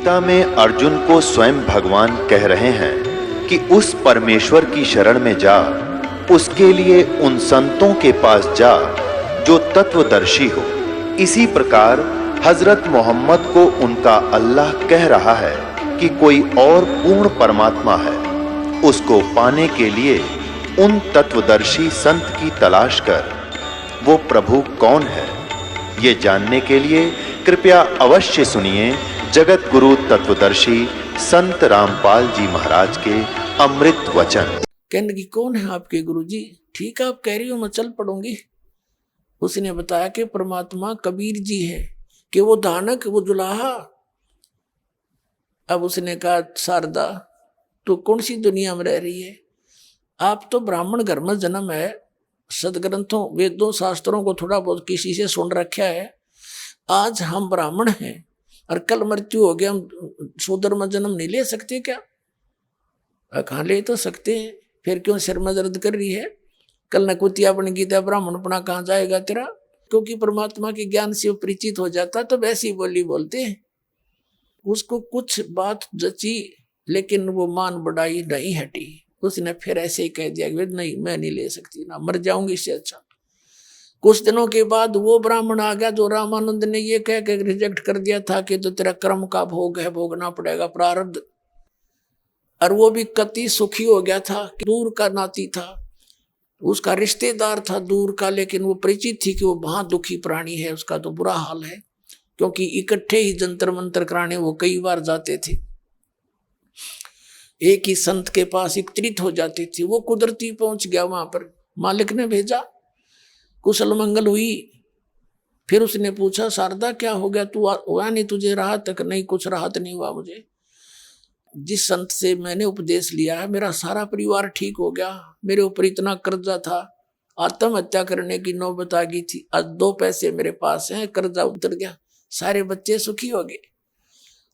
गीता में अर्जुन को स्वयं भगवान कह रहे हैं कि उस परमेश्वर की शरण में जा, उसके लिए उन संतों के पास जा जो तत्वदर्शी हो। इसी प्रकार हजरत मोहम्मद को उनका अल्लाह कह रहा है कि कोई और पूर्ण परमात्मा है, उसको पाने के लिए उन तत्वदर्शी संत की तलाश कर। वो प्रभु कौन है, ये जानने के लिए कृपया अवश्य सुनिए जगत गुरु तत्वदर्शी संत रामपाल जी महाराज के अमृत वचन। कहने की कौन है आपके गुरुजी? ठीक है, आप कह रही हो, मैं चल पड़ूंगी। उसने बताया कि परमात्मा कबीर जी है, कि वो दानक, वो जुलाहा। अब उसने कहा, शारदा तो कौन सी दुनिया में रह रही है? आप तो ब्राह्मण घर में जन्म है, सदग्रंथों वेदों शास्त्रों को थोड़ा बहुत किसी से सुन रखा है। आज हम ब्राह्मण हैं और कल मृत्यु हो गया, हम शूद्र में जन्म नहीं ले सकते क्या? कहाँ ले तो सकते हैं, फिर क्यों सिर में दर्द कर रही है? कल न कुतिया बन गीता ब्राह्मणपना कहाँ जाएगा तेरा? क्योंकि परमात्मा के ज्ञान से परिचित हो जाता तो वैसी बोली बोलते हैं। उसको कुछ बात जची, लेकिन वो मान बढ़ाई नहीं हटी। उसने फिर ऐसे ही कह दिया कि नहीं, मैं नहीं ले सकती, ना मर जाऊंगी इससे अच्छा। कुछ दिनों के बाद वो ब्राह्मण आ गया जो रामानंद ने ये कह के रिजेक्ट कर दिया था कि तो तेरा कर्म का भोग है, भोगना पड़ेगा प्रारब्ध। और वो भी कति सुखी हो गया था, दूर का नाती था, उसका रिश्तेदार था दूर का, लेकिन वो परिचित थी कि वो वहां दुखी प्राणी है, उसका तो बुरा हाल है। क्योंकि इकट्ठे ही जंतर मंतर कराने वो कई बार जाते थे, एक ही संत के पास एकत्रित हो जाते थे। वो कुदरती पहुंच गया वहां पर, मालिक ने भेजा, कुशल मंगल हुई। फिर उसने पूछा, शारदा क्या हो गया, तू हुआ नहीं तुझे राहत? तक नहीं, कुछ राहत नहीं हुआ मुझे। जिस संत से मैंने उपदेश लिया है, मेरा सारा परिवार ठीक हो गया। मेरे ऊपर इतना कर्जा था, आत्महत्या करने की नौबत आ गई थी। आज 2 पैसे मेरे पास हैं, कर्जा उतर गया, सारे बच्चे सुखी हो गए।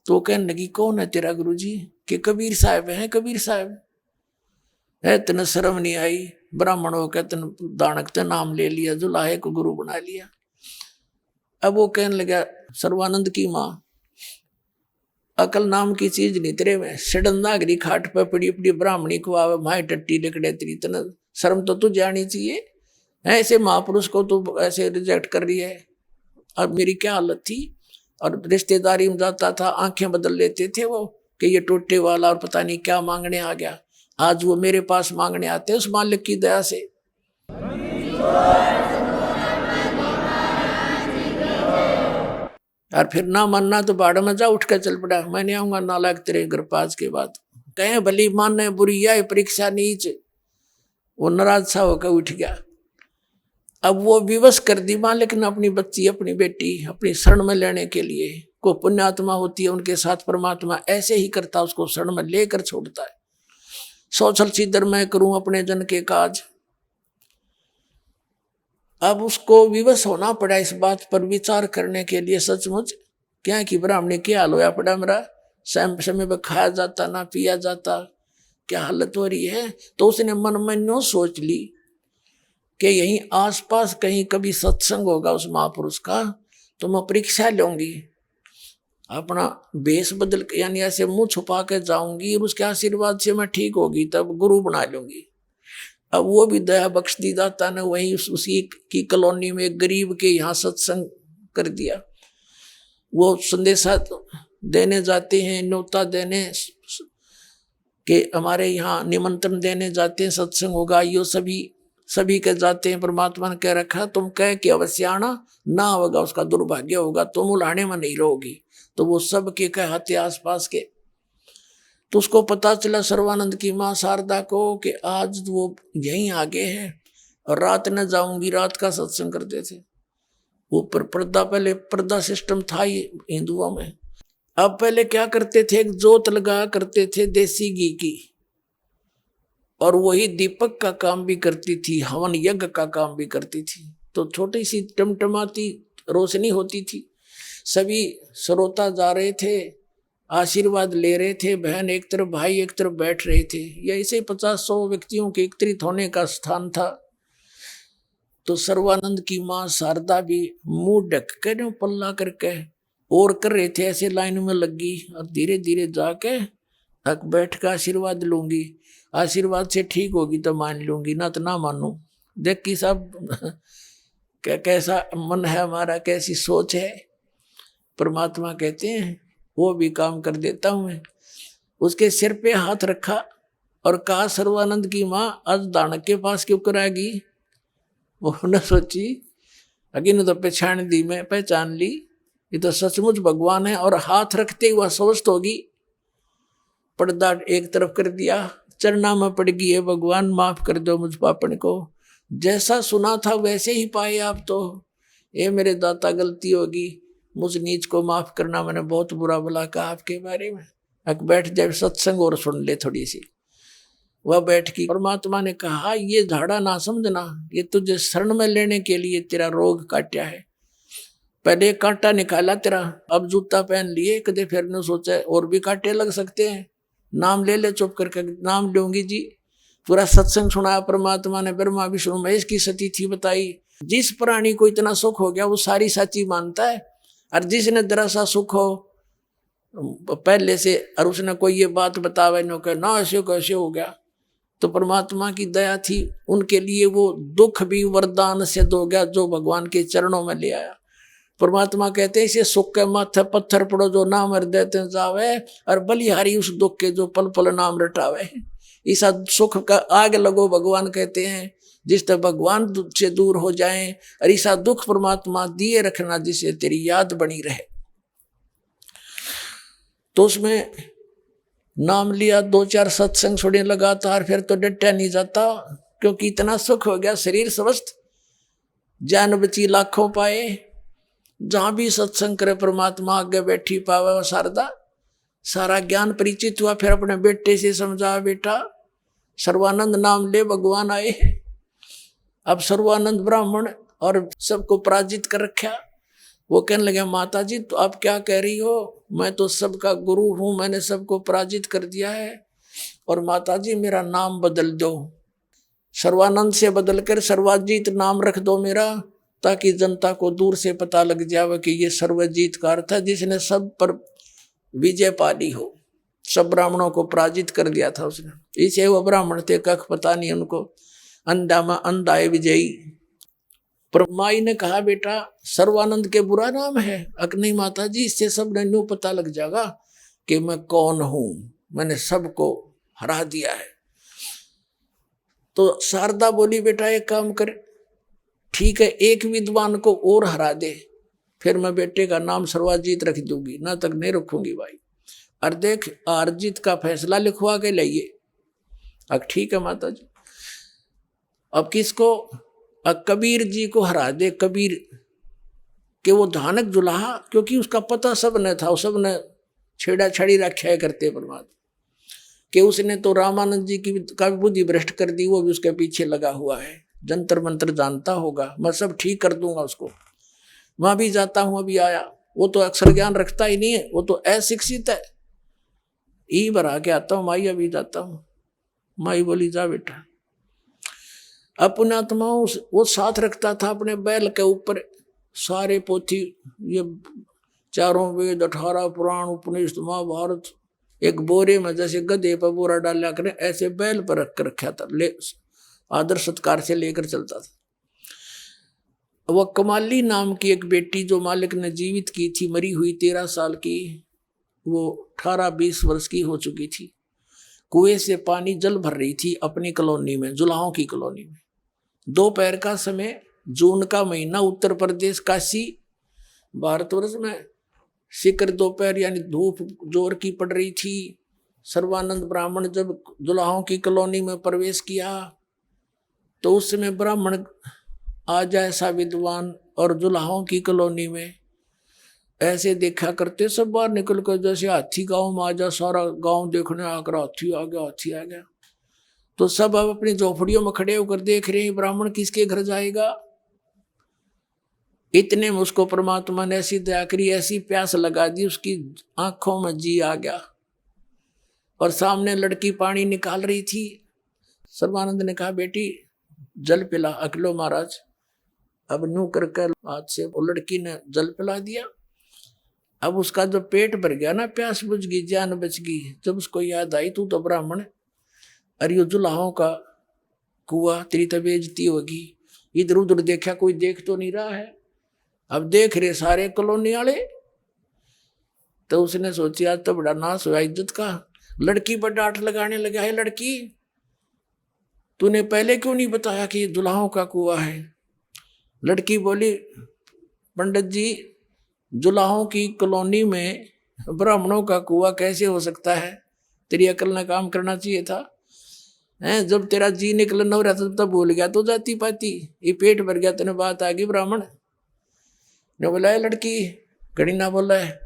तो कहने लगी, कौन है तेरा गुरुजी? कि कबीर साहब हैं। कबीर साहब है, तने शर्म नहीं आई? ब्राह्मण होकर तन दानक ते नाम ले लिया, जुलाहे को गुरु बना लिया। अब वो कहने लगा, सर्वानंद की माँ, अकल नाम की चीज नहीं तेरे में। सडंदागरी खाट पर पड़ी पड़ी ब्राह्मणी को आवे, माए टट्टी लिकड़े तेरी, तने शर्म तो तुझे आनी चाहिए। ऐसे महापुरुष को तो ऐसे रिजेक्ट कर रही है। अब मेरी क्या हालत थी? और रिश्तेदारी में जाता था, आंखें बदल लेते थे वो कि ये टोटे वाला और पता नहीं क्या मांगने आ गया। आज वो मेरे पास मांगने आते हैं उस मालिक की दया से। और फिर ना मानना तो बाढ़ में जा, उठ कर चल पड़ा, मैं नहीं आऊंगा नालायक तेरे घर पास के बाद। कहे भली माने बुरी आई परीक्षा नीच। वो नाराज सा होकर उठ गया। अब वो विवश कर दी मालिक ने अपनी बच्ची, अपनी बेटी अपनी शरण में लेने के लिए। को पुण्यात्मा होती है, उनके साथ परमात्मा ऐसे ही करता, उसको शरण में लेकर छोड़ता है। सोचल छिदर मैं करूं अपने जन के काज। अब उसको विवश होना पड़ा इस बात पर विचार करने के लिए। सचमुच क्या कि ब्राह्मणी क्या हाल होया पड़ा मेरा, समय पर खाया जाता ना पिया जाता, क्या हालत हो रही है। तो उसने मन में नो सोच ली कि यहीं आसपास कहीं कभी सत्संग होगा उस महापुरुष का, तो मैं परीक्षा लूंगी, अपना भेष बदल के यानी ऐसे मुंह छुपा के जाऊंगी और उसके आशीर्वाद से मैं ठीक होगी, तब गुरु बना लूंगी। अब वो भी दया बख्श दी दाता ने, वहीं उसी की कॉलोनी में एक गरीब के यहाँ सत्संग कर दिया। वो संदेशा देने जाते हैं, न्योता देने के हमारे यहाँ निमंत्रण देने जाते हैं, सत्संग होगा, यो सभी के जाते हैं। परमात्मा ने कह रखा, तुम कह के अवश्य आना, ना होगा उसका दुर्भाग्य होगा, तुम उलाने में नहीं रहोगी। तो वो सब के कहते आसपास के। तो उसको पता चला सर्वानंद की माँ शारदा को कि आज वो यहीं आगे हैं और रात न जाऊंगी, रात का सत्संग करते थे। ऊपर पर्दा, पहले पर्दा सिस्टम था ही हिंदुओं में। अब पहले क्या करते थे, एक जोत लगा करते थे देसी घी की, और वही दीपक का काम भी करती थी, हवन यज्ञ का काम भी करती थी। तो छोटी सी टमटमाती रोशनी होती थी। सभी श्रोता जा रहे थे, आशीर्वाद ले रहे थे। बहन एक तरफ, भाई एक तरफ बैठ रहे थे। यह ऐसे 50-100 व्यक्तियों के एकत्रित होने का स्थान था। तो सर्वानंद की माँ शारदा भी मुंह ढक कर पल्ला करके और कर रहे थे, ऐसे लाइन में लगी और धीरे धीरे जाके तक बैठ कर आशीर्वाद लूंगी, आशीर्वाद से ठीक होगी तो मान लूंगी, ना तो ना मानू। देख कि सब कैसा मन है हमारा, कैसी सोच है। परमात्मा कहते हैं वो भी काम कर देता हूं मैं। उसके सिर पे हाथ रखा और कहा, सर्वानंद की माँ आज दानक के पास क्यों कराएगी? वो न सोची, अगिन तो पहचान दी, मैं पहचान ली, ये तो सचमुच भगवान है। और हाथ रखते हुआ स्वस्थ होगी, पर्दा एक तरफ कर दिया, चरना में पड़ गई है, भगवान माफ कर दो मुझ पापन को। जैसा सुना था वैसे ही पाए आप तो। ये मेरे दाता गलती होगी, मुझ नीच को माफ करना, मैंने बहुत बुरा भला कहा आपके बारे में। अब बैठ जाए, सत्संग और सुन ले थोड़ी सी। वह बैठ की परमात्मा ने कहा, ये झाड़ा ना समझना, ये तुझे शरण में लेने के लिए तेरा रोग काटा है। पहले एक कांटा निकाला तेरा, अब जूता पहन लिए, कदे फिर ने सोचा और भी कांटे लग सकते हैं, नाम ले ले चुप करके। नाम लूंगी जी। पूरा सत्संग सुनाया परमात्मा ने, ब्रह्मा विष्णु महेश की सतीथि बताई। जिस प्राणी को इतना सुख हो गया वो सारी साची मानता है, और जिसने जरा सा सुख हो पहले से और उसने कोई ये बात बतावे न कहे ना ऐसे कैसे हो गया, तो परमात्मा की दया थी, उनके लिए वो दुख भी वरदान सिद्ध हो गया जो भगवान के चरणों में ले आया। परमात्मा कहते हैं, इसे सुख के माथे पत्थर पड़ो जो नाम हृदय ते जावे, और बलिहारी उस दुख के जो पल पल नाम रटावे। ऐसा सुख का आग लगो, भगवान कहते हैं, जिस तरह भगवान से दूर हो जाए, और ऐसा दुख परमात्मा दिए रखना जिससे तेरी याद बनी रहे। तो उसमें नाम लिया, 2-4 सत्संग सुने लगातार, फिर तो डटा नहीं जाता, क्योंकि इतना सुख हो गया, शरीर स्वस्थ, जान बची लाखों पाए। जहां भी सत्संग करे परमात्मा आगे बैठी पावे वो शारदा, सारा ज्ञान परिचित हुआ। फिर अपने बेटे से समझा, बेटा सर्वानंद नाम ले, भगवान आए। अब सर्वानंद ब्राह्मण और सबको पराजित कर रखा। वो कहने लगे, माता जी तो आप क्या कह रही हो, मैं तो सबका गुरु हूं, मैंने सबको पराजित कर दिया है, और माता जी मेरा नाम बदल दो, सर्वानंद से बदलकर सर्वाजीत नाम रख दो मेरा, ताकि जनता को दूर से पता लग जावे कि ये सर्वजीत का अर्थ है जिसने सब पर विजय पाली हो। सब ब्राह्मणों को पराजित कर दिया था उसने। इसे वो ब्राह्मण थे, कख पता नहीं उनको, अंधा में अंधाए विजयी। पर माई ने कहा, बेटा सर्वानंद के बुरा नाम है? अक नहीं माता जी, इससे सब ने न्यू पता लग जाएगा कि मैं कौन हूं, मैंने सबको हरा दिया है। तो शारदा बोली, बेटा एक काम कर, ठीक है, एक विद्वान को और हरा दे, फिर मैं बेटे का नाम सर्वाजीत रख दूंगी, ना तक नहीं रखूंगी भाई। और देख अर्जित का फैसला लिखवा के लाइए। अब ठीक है माता जी। अब किसको? अब कबीर जी को हरा दे, कबीर के वो धानक जुलाहा, क्योंकि उसका पता सब ने था, सब ने छेड़ा छड़ी रखा करते परमात्मा कि उसने तो रामानंद जी की का बुद्धि भ्रष्ट कर दी, वो भी उसके पीछे लगा हुआ है, जंतर मंत्र जानता होगा, मैं सब ठीक कर दूंगा उसको। वहां भी जाता हूं, अभी आया, वो तो अक्षर ज्ञान रखता ही नहीं है, वो तो अशिक्षित है। ई भरा के आता हूं, माई अभी जाता हूं। माई बोली, जा बेटा। अपने आत्मा वो साथ रखता था अपने बैल के ऊपर, सारे पोथी, ये 4 वेद, 18 पुराण, उपनिषद, महाभारत एक बोरे में जैसे गधे पर बोरा डाला करे, ऐसे बैल पर रख कर रखा था, आदर सत्कार से लेकर चलता था। वह कमाली नाम की एक बेटी जो मालिक ने जीवित की थी, मरी हुई 13 साल की, वो 18-20 वर्ष की हो चुकी थी। कुएं से पानी जल भर रही थी अपनी कॉलोनी में, जुलाहों की कॉलोनी में। दोपहर का समय, जून का महीना, उत्तर प्रदेश काशी भारतवर्ष में शिखर दोपहर यानी धूप जोर की पड़ रही थी। सर्वानंद ब्राह्मण जब जुलाहों की कॉलोनी में प्रवेश किया तो उस समय ब्राह्मण आ जाए ऐसा विद्वान, और जुलाहों की कॉलोनी में ऐसे देखा करते, सब बाहर निकल कर जैसे हाथी गांव में आ जा, सारा गांव देखने आकर हाथी आ गया, हाथी आ गया। तो सब अब अपनी झोपड़ियों में खड़े होकर देख रहे हैं ब्राह्मण किसके घर जाएगा। इतने में उसको परमात्मा ने ऐसी दया करी, ऐसी प्यास लगा दी, उसकी आंखों में जी आ गया, और सामने लड़की पानी निकाल रही थी। सर्वानंद ने कहा, बेटी जल पिला। अकलो महाराज। अब नू करके हाथ से वो लड़की ने जल पिला दिया। अब उसका जो पेट भर गया ना, प्यास बुझ गई, जान बच गई, जब उसको याद आई तू तो ब्राह्मण, अरे यो जुलाहों का कुआ, तेरी तो बेइज्जती होगी। इधर उधर देखा, कोई देख तो नहीं रहा है, अब देख रहे सारे कॉलोनी वाले। तो उसने सोची आज तो बड़ा नाश हुआ इज्जत का। लड़की पर डांट लगाने लगा, है लड़की तूने पहले क्यों नहीं बताया कि ये जुलाहों का कुआ है। लड़की बोली पंडित जी, जुलाहों की कॉलोनी में ब्राह्मणों का कुआ कैसे हो सकता है, तेरी अकल ने काम करना चाहिए था। हैं, जब तेरा जी निकलन हो रहा था तब भूल गया तो जाती पाती, ये पेट भर गया तेने बात आ गई ब्राह्मण ने बोला है लड़की घड़ी ना बोला है,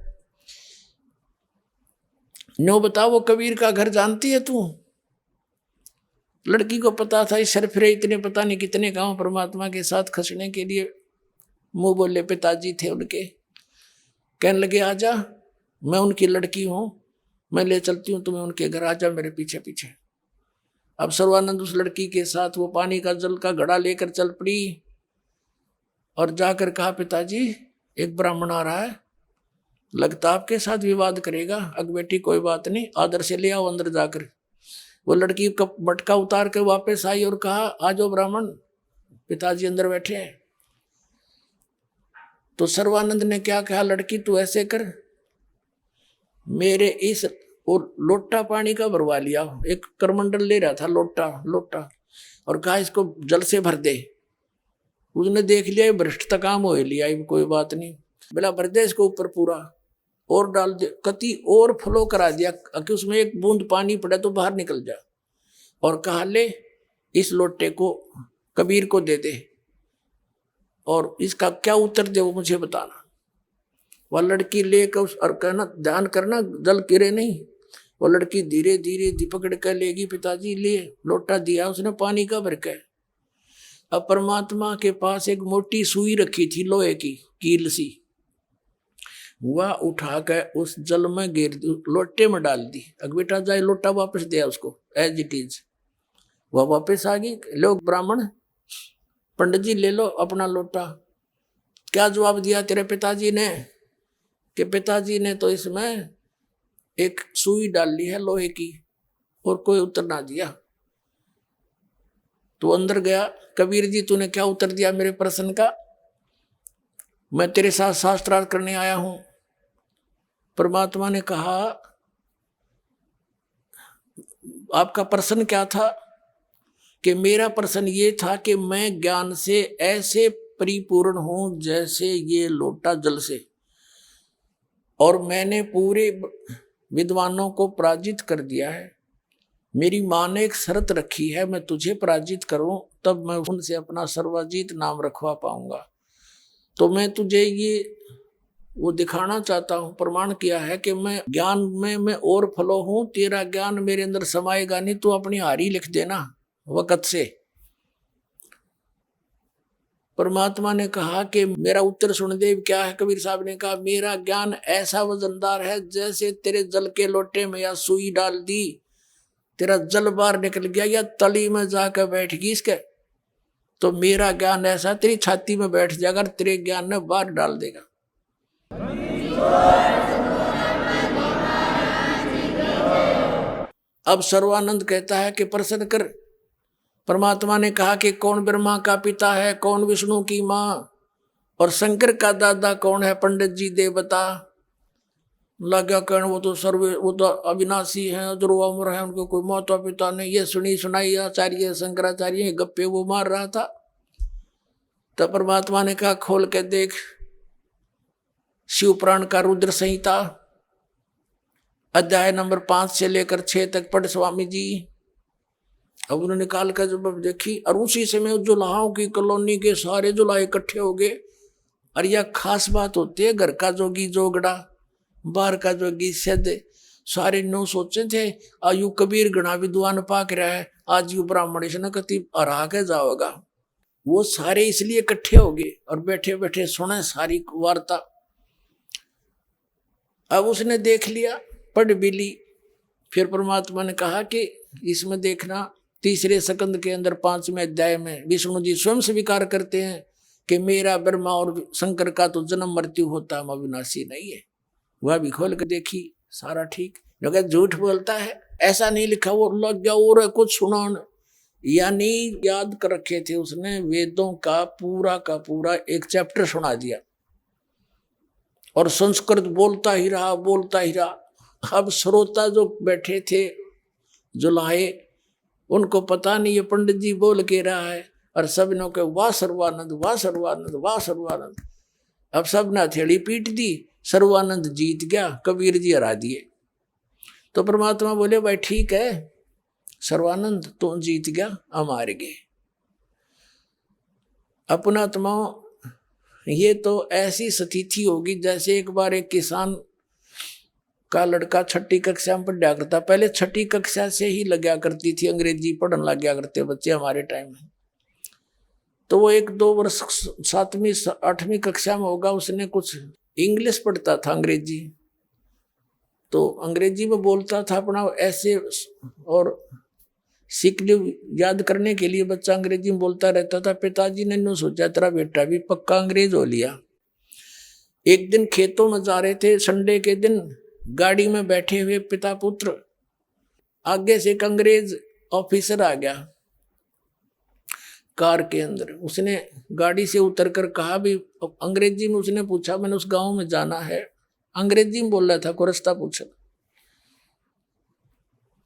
नो बता वो कबीर का घर जानती है तू। लड़की को पता था इस सरफिरे इतने पता नहीं कितने गांव परमात्मा के साथ खसने के लिए मुंह बोले पिताजी थे उनके। कहने लगे आजा, मैं उनकी लड़की हूं, मैं ले चलती हूं तुम्हें उनके घर, आजा मेरे पीछे पीछे। अब सर्वानंद उस लड़की के साथ वो पानी का जल का घड़ा लेकर चल पड़ी और जाकर कहा पिताजी एक ब्राह्मण आ रहा है, लगता आपके साथ विवाद करेगा। अग बेटी कोई बात नहीं, आदर से ले आओ अंदर जाकर। वो लड़की का मटका उतार कर वापस आई और कहा आ जाओ ब्राह्मण, पिताजी अंदर बैठे हैं। तो सर्वानंद ने क्या कहा, लड़की तू ऐसे कर, मेरे इस और लोटा पानी का भरवा लिया, एक करमंडल ले रहा था लोटा और कहा इसको जल से भर दे। उसने देख लिया भ्रष्ट काम हो लिया, कोई बात नहीं, बोला भर दे इसको ऊपर पूरा और डाल दे, कति और फ्लो करा दिया कि उसमें एक बूंद पानी पड़े तो बाहर निकल जा। और कहा ले इस लोटे को कबीर को दे दे और इसका क्या उत्तर दे वो मुझे बताना। वह लड़की लेकर उस और कहना ध्यान करना जल गिरे नहीं। वो लड़की धीरे धीरे पकड़ कर लेगी, पिताजी ले लोटा दिया उसने पानी का भर के। अब परमात्मा के पास एक मोटी सुई रखी थी लोहे की कील सी, वह उठा कर उस जल में गिर दी, लोटे में डाल दी। अब बेटा जाए लोटा वापस दिया उसको एज इट इज, वह वापस आ गई। लोग ब्राह्मण पंडित जी ले लो अपना लोटा। क्या जवाब दिया तेरे पिताजी ने कि पिताजी ने तो इसमें एक सुई डाल ली है लोहे की और कोई उत्तर ना दिया। तो अंदर गया, कबीर जी तूने क्या उत्तर दिया मेरे प्रश्न का, मैं तेरे साथ शास्त्रार्थ करने आया हूं। परमात्मा ने कहा आपका प्रश्न क्या था कि मेरा प्रश्न ये था कि मैं ज्ञान से ऐसे परिपूर्ण हूं जैसे ये लोटा जल से, और मैंने पूरे विद्वानों को पराजित कर दिया है। मेरी माँ ने एक शर्त रखी है, मैं तुझे पराजित करूं तब मैं उनसे अपना सर्वजीत नाम रखवा पाऊंगा। तो मैं तुझे ये वो दिखाना चाहता हूं, प्रमाण किया है कि मैं ज्ञान में मैं और फलो हूं, तेरा ज्ञान मेरे अंदर समाएगा नहीं, तू अपनी हारी लिख देना वक़्त से। परमात्मा ने कहा कि मेरा उत्तर सुन दे। क्या है? कबीर साहब ने कहा मेरा ज्ञान ऐसा वजनदार है जैसे तेरे जल के लोटे में या सुई डाल दी, तेरा जल बाहर निकल गया या तली में जाकर बैठ गई इसके, तो मेरा ज्ञान ऐसा तेरी छाती में बैठ जाएगा, तेरे ज्ञान ने बाहर डाल देगा। अब सर्वानंद कहता है कि प्रश्न कर। परमात्मा ने कहा कि कौन ब्रह्मा का पिता है, कौन विष्णु की माँ, और शंकर का दादा कौन है, पंडित जी दे बता। लगा कहने वो तो अविनाशी हैं, जो अमर है, उनको कोई माता पिता नहीं। ये सुनी सुनाई आचार्य शंकराचार्य गप्पे वो मार रहा था। तब परमात्मा ने कहा खोल के देख शिव पुराण का रुद्र संहिता अध्याय नंबर 5 से लेकर 6 तक पढ़ स्वामी जी। अब उन्होंने निकाल कर जब देखी, और उसी समय जुलाहों की कॉलोनी के सारे जुलाहे इकट्ठे हो गए। और यह खास बात होती है, घर का जोगी जोगड़ा, बाहर का जोगी सद, सारे नो सोचे थे आयु कबीर गणा विद्वान पाक रहा है, आज यू ब्राह्मण इसने कति हरा के जाओगा। वो सारे इसलिए इकट्ठे हो गए और बैठे बैठे सुने सारी वार्ता। अब उसने देख लिया, पढ़ भी ली। फिर परमात्मा ने कहा कि इसमें देखना, तीसरे सकंद के अंदर 5वें अध्याय में विष्णु जी स्वयं स्वीकार करते हैं कि मेरा ब्रह्मा और शंकर का तो जन्म मृत्यु होता है, अविनाशी नहीं है। वह भी खोल के देखी, सारा ठीक। जो कह झूठ बोलता है, ऐसा नहीं लिखा, वो लग गया और कुछ सुनाने। यानी याद कर रखे थे उसने वेदों का पूरा एक चैप्टर सुना दिया, और संस्कृत बोलता ही रहा। अब श्रोता जो बैठे थे जुलाहे, उनको पता नहीं ये पंडित जी बोल के रहा है, और सब ने कहा वाह सर्वानंद, वाह सर्वानंद, वाह सर्वानंद। अब सब ने हथेली पीट दी, सर्वानंद जीत गया, कबीर जी हरा दिए। तो परमात्मा बोले भाई ठीक है सर्वानंद, तू जीत गया, हम हार गए। अपना आत्मा ये तो ऐसी स्थिति होगी जैसे एक बार एक किसान का लड़का छठी कक्षा में पढ़ा करता, पहले छठी कक्षा से ही लगा करती थी अंग्रेजी पढ़ने लग गया करते बच्चे हमारे टाइम में। तो वो 1-2 वर्ष 7वीं 8वीं कक्षा में होगा, उसने कुछ इंग्लिश पढ़ता था अंग्रेजी, तो अंग्रेजी में बोलता था अपना ऐसे, और सीख याद करने के लिए बच्चा अंग्रेजी में बोलता रहता था। पिताजी ने नो सोचा तेरा बेटा भी पक्का अंग्रेज हो लिया। एक दिन खेतों में जा रहे थे, संडे के दिन, गाड़ी में बैठे हुए पिता पुत्र, आगे से एक अंग्रेज ऑफिसर आ गया कार के अंदर। उसने गाड़ी से उतरकर कहा भी अंग्रेजी में, उसने पूछा मैंने उस गांव में जाना है, अंग्रेजी में बोल रहा था, को रास्ता पूछा।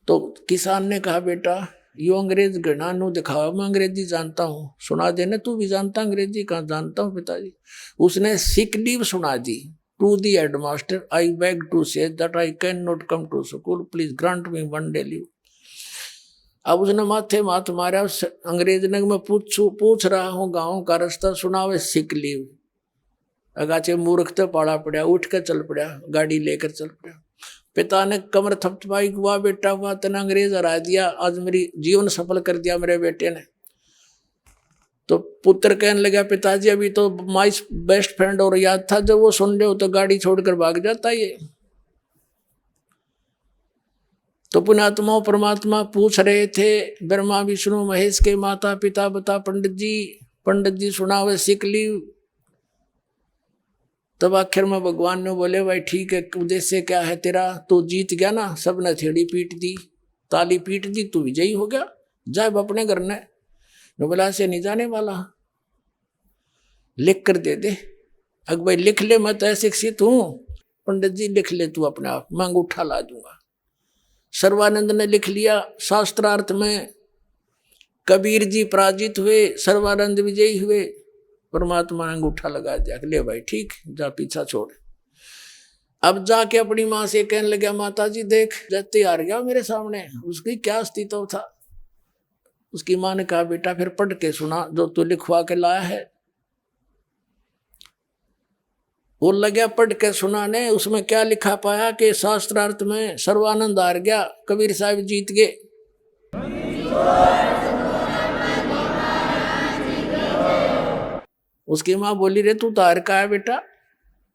तो किसान ने कहा बेटा यो अंग्रेज घृणा नु दिखावा, मैं अंग्रेजी जानता हूँ, सुना देना, तू भी जानता अंग्रेजी? कहाँ जानता हूँ पिताजी। उसने सिक लीव सुना दी। To the headmaster I beg to say that I can not come to school, please grant me 1 day leave. अब उसने माथे माथ मारा अंग्रेज ने, मैं पूछ रहा हूँ गाँव का रास्ता, सुना हुए सिक लीव। अगाचे मूर्ख तो पाड़ा पड़ा, उठ कर चल पड़ा, गाड़ी लेकर चल पड़ा। पिता ने कमर थपथपाई, हुआ बेटा हुआ, तेने अंग्रेज हरा दिया, आज मेरी जीवन सफल कर दिया मेरे बेटे ने। तो पुत्र कहने लगा पिताजी अभी तो माई बेस्ट फ्रेंड और याद था, जब वो सुन ले तो गाड़ी छोड़कर भाग जाता ये। तो पुण्यात्मा परमात्मा पूछ रहे थे ब्रह्मा विष्णु महेश के माता पिता, बता पंडित जी सुनावे सिक लीव। तब आखिर में भगवान ने बोले भाई ठीक है, उद्देश्य क्या है तेरा, तू जीत गया ना, सब ने थेड़ी पीट दी, ताली पीट दी, तू विजयी हो गया, जाए अपने घर ने। बोला से नहीं जाने वाला, लिख कर दे दे। अगर भाई लिख ले, मैं तो ऐसे शिक्षित हूं, पंडित जी लिख ले तू अपने आप, मैं अंगूठा ला दूंगा। सर्वानंद ने लिख लिया। शास्त्रार्थ में कबीर जी पराजित हुए, सर्वानंद विजयी हुए। परमात्मा ने अंगूठा लगा दिया, ले भाई ठीक, जा पीछा छोड़। अब जाके अपनी माँ से कहने लगा माता जी देख जैसे हार गया मेरे सामने, उसकी क्या अस्तित्व था। उसकी माँ ने कहा बेटा फिर पढ़ के सुना जो तू लिखवा के लाया है। वो लगा पढ़ के सुनाने, उसमें क्या लिखा पाया कि शास्त्रार्थ में सर्वानंद हार गया, कबीर साहब जीत गए। उसकी माँ बोली रे तू तो हार का है बेटा,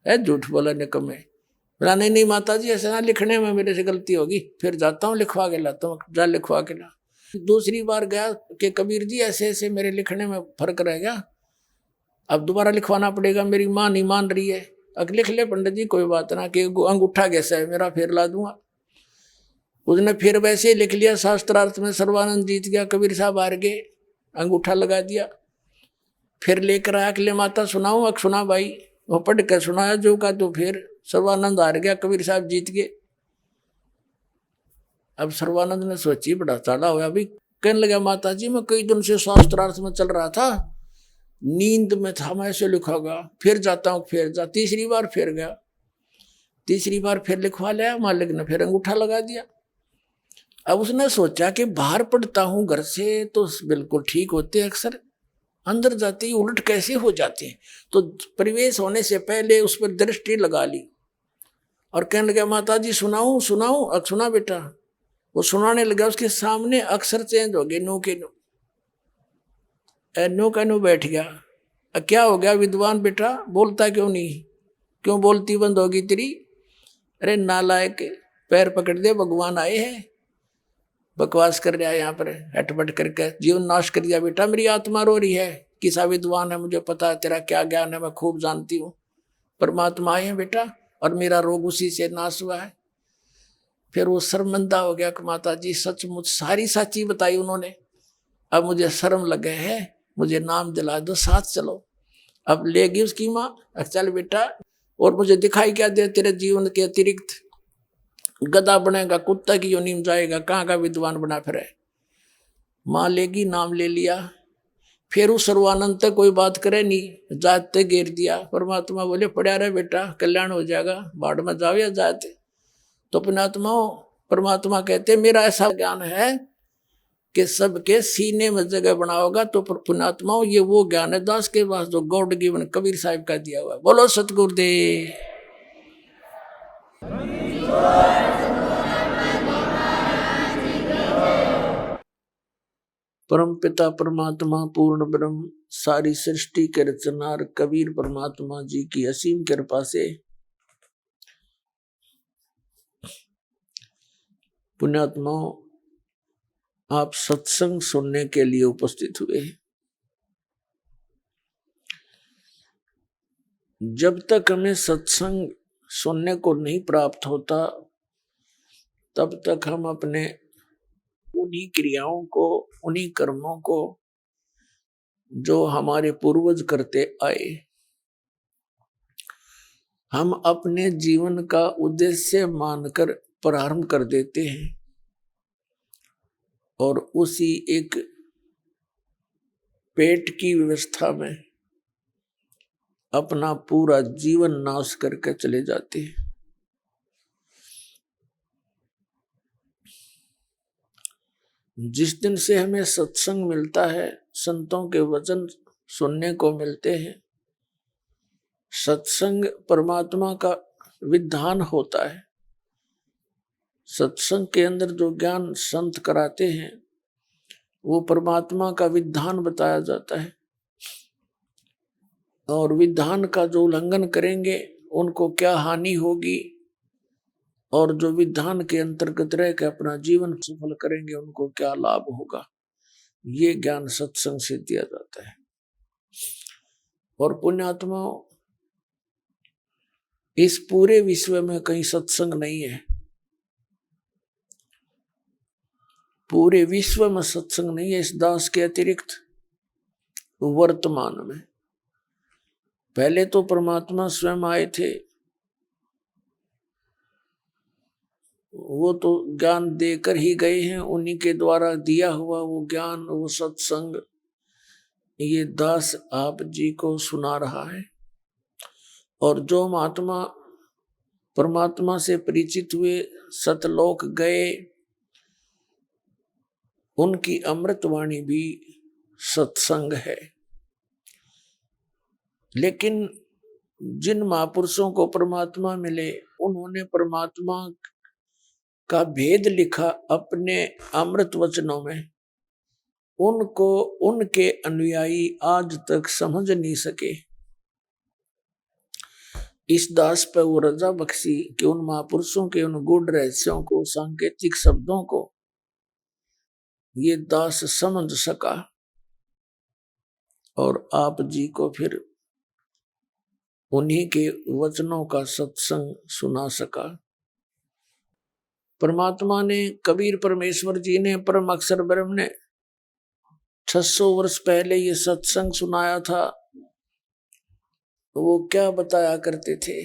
है झूठ बोला निकम्मे। बोला नहीं माता जी ऐसा ना, लिखने में मेरे से गलती होगी, फिर जाता हूँ लिखवा के लाता हूँ, जा लिखवा के ला। दूसरी बार गया कि कबीर जी ऐसे ऐसे मेरे लिखने में फर्क रह गया, अब दोबारा लिखवाना पड़ेगा, मेरी माँ नहीं मान रही है। अब लिख ले पंडित जी कोई बात ना, कि अंगूठा कैसा है मेरा, फिर ला दूंगा। उसने फिर वैसे लिख लिया, शास्त्रार्थ में सर्वानंद जीत गया, कबीर साहब हार गए, अंगूठा लगा दिया। फिर लेकर आया कि ले माता सुनाऊं, अब सुना भाई। वो पढ़ कर सुनाया जो का, तो फिर सर्वानंद हार गया, कबीर साहब जीत गए। अब सर्वानंद ने सोची बड़ा चाला हुआ, अभी कहने लगा माता जी मैं कई दिन से शास्त्रार्थ में चल रहा था, नींद में था, मैं ऐसे लिखोगा, फिर जाता हूँ, फिर जा। तीसरी बार फिर गया, तीसरी बार फिर लिखवा लिया, मालिक ने फिर अंगूठा लगा दिया। अब उसने सोचा कि बाहर पढ़ता हूँ घर से तो बिल्कुल ठीक होते, अक्सर अंदर जाते ही उलट कैसे हो जाते हैं। तो प्रवेश होने से पहले उस पर दृष्टि लगा ली और कहने लगा माता जी सुनाऊं सुनाऊं। अब सुना बेटा। वो सुनाने लगा, उसके सामने अक्षर चेंज हो गए, नो के नो, नो का नो बैठ गया। क्या हो गया विद्वान बेटा, बोलता क्यों नहीं, क्यों बोलती बंद होगी तेरी? अरे नालायक, पैर पकड़ दे, भगवान आए हैं, बकवास कर रहा है यहाँ पर, हटपट करके जीवन नाश कर दिया। बेटा मेरी आत्मा रो रही है, किसा विद्वान है, मुझे पता है तेरा क्या ज्ञान है, मैं खूब जानती हूँ। परमात्मा आए हैं बेटा, और मेरा रोग उसी से नाश हुआ है। फिर वो शर्मिंदा हो गया कि माता जी सचमुच सारी सच्ची बताई उन्होंने, अब मुझे शर्म लगे है, मुझे नाम दिला दो, साथ चलो। अब लेगी उसकी माँ, चल बेटा, और मुझे दिखाई क्या दे, तेरे जीवन के अतिरिक्त गधा बनेगा, कुत्ता की योनि में जाएगा, कहाँ का विद्वान बना फिरे। माँ लेगी, नाम ले लिया। फिर उस सर्वानंद तक कोई बात करे नहीं, जाते घेर दिया। परमात्मा बोले पड़ा रहे बेटा, कल्याण हो जाएगा, बाढ़ में जाओ या जाते। तो पुण्यात्मा परमात्मा कहते मेरा ऐसा ज्ञान है कि सबके सीने में जगह बनाओगा। तो पुण्यात्मा ये वो ज्ञान है दास के पास जो गॉड गिवन कबीर साहिब का दिया हुआ। बोलो सतगुरुदेव। परम पिता परमात्मा पूर्ण ब्रह्म सारी सृष्टि के रचनार कबीर परमात्मा जी की असीम कृपा से पुण्यात्मा आप सत्संग सुनने के लिए उपस्थित हुए। जब तक हमें सत्संग सुनने को नहीं प्राप्त होता तब तक हम अपने उन्हीं क्रियाओं को, उन्हीं कर्मों को जो हमारे पूर्वज करते आए, हम अपने जीवन का उद्देश्य मानकर प्रारंभ कर देते हैं और उसी एक पेट की व्यवस्था में अपना पूरा जीवन नाश करके चले जाते हैं। जिस दिन से हमें सत्संग मिलता है, संतों के वचन सुनने को मिलते हैं, सत्संग परमात्मा का विधान होता है। सत्संग के अंदर जो ज्ञान संत कराते हैं वो परमात्मा का विधान बताया जाता है, और विधान का जो उल्लंघन करेंगे उनको क्या हानि होगी, और जो विधान के अंतर्गत रह के अपना जीवन सफल करेंगे उनको क्या लाभ होगा, ये ज्ञान सत्संग से दिया जाता है। और पुण्यात्मा इस पूरे विश्व में कहीं सत्संग नहीं है, पूरे विश्व में सत्संग नहीं है इस दास के अतिरिक्त। वर्तमान में पहले तो परमात्मा स्वयं आए थे, वो तो ज्ञान देकर ही गए हैं, उन्हीं के द्वारा दिया हुआ वो ज्ञान, वो सत्संग ये दास आप जी को सुना रहा है। और जो महात्मा परमात्मा से परिचित हुए, सतलोक गए, उनकी अमृतवाणी भी सत्संग है। लेकिन जिन महापुरुषों को परमात्मा मिले उन्होंने परमात्मा का भेद लिखा अपने अमृत वचनों में, उनको उनके अनुयायी आज तक समझ नहीं सके। इस दास पर वो रजा बख्शी कि उन महापुरुषों के उन गूढ़ रहस्यों को, सांकेतिक शब्दों को ये दास समझ सका और आप जी को फिर उन्हीं के वचनों का सत्संग सुना सका। परमात्मा ने, कबीर परमेश्वर जी ने, परम अक्षर ब्रह्म ने 600 वर्ष पहले ये सत्संग सुनाया था। वो क्या बताया करते थे?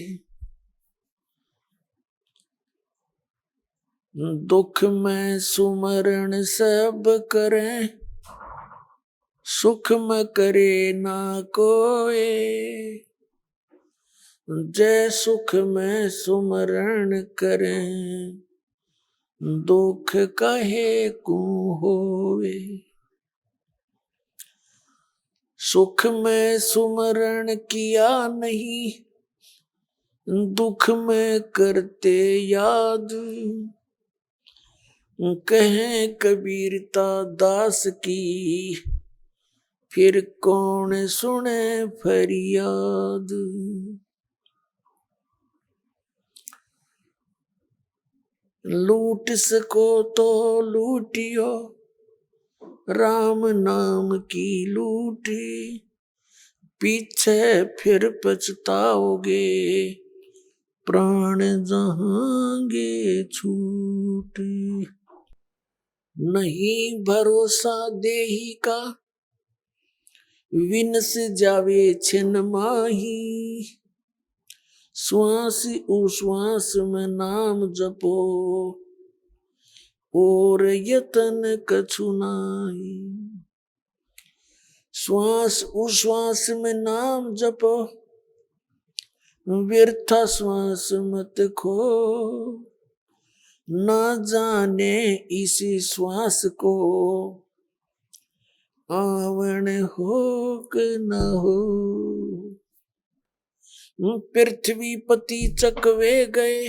दुख में सुमरण सब करें, सुख में करे ना कोई, जय सुख में सुमरण करें, दुख कहे को होवे। सुख में सुमरण किया नहीं, दुख में करते याद, कहें कबीरता दास की, फिर कौन सुने फरियाद। लूट सको तो लूटियो, राम नाम की लूटी, पीछे फिर पछताओगे, प्राण जहांगे छूटे, नहीं भरोसा देही का, विनस जावे छिन माही। श्वास उश्वास में नाम जपो, और यतन कछु नाई। श्वास उश्वास में नाम जपो, व्यर्था श्वास मत खो। न जाने इसी श्वास को, आवण हो कि न हो। पृथ्वी पति चकवे गए,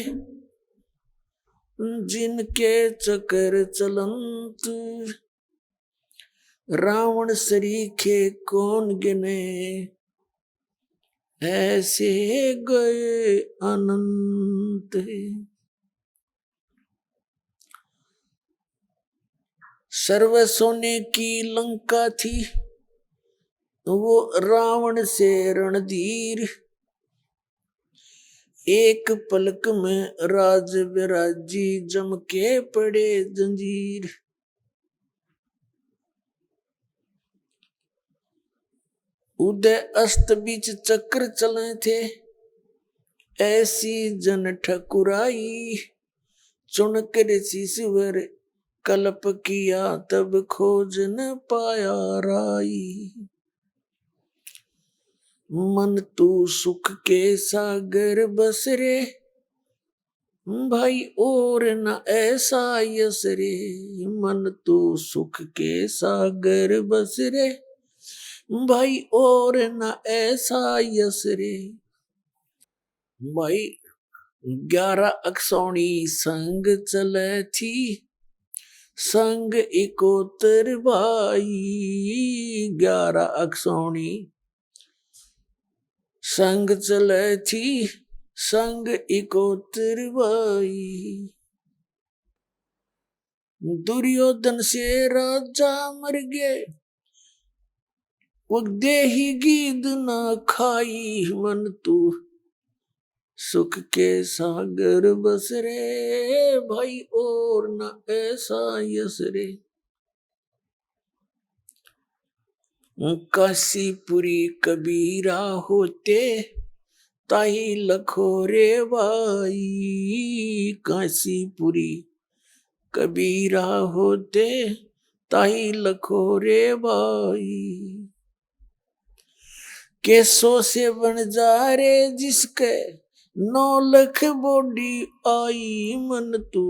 जिनके चक्र चलंत। रावण सरीखे कौन गिने, ऐसे गए अनंत। सर्व सोने की लंका थी, वो रावण से रणधीर। एक पलक में राज विराजी, जम के पड़े जंजीर। उदय अस्त बीच चक्र चले थे, ऐसी जन ठकुराई। चुनकर शीशवर कल्प किया, तब खोज न पाया राई। मन तू सुख के सागर बस रे, भाई और न ऐसा यस रे। मन तू सुख के सागर बस रे, भाई और न ऐसा यस रे। भाई 11 अक्षौणी संग चले थी, संग इकोतर भाई। 11 अक्षौणी संग चले थी, संग इकोतर भाई। दुर्योधन से राजा मर गए, वो देही गीद ना खाई। मन तू सुख के सागर बस रे, भाई और न ऐसा यस रे। काशीपुरी कबीरा होते, ताही लखो रे भाई। काशीपुरी कबीरा होते, ताही लखो रे भाई। केसो से बन जा रे जिसके, 9 लाख बॉडी आई। मन तू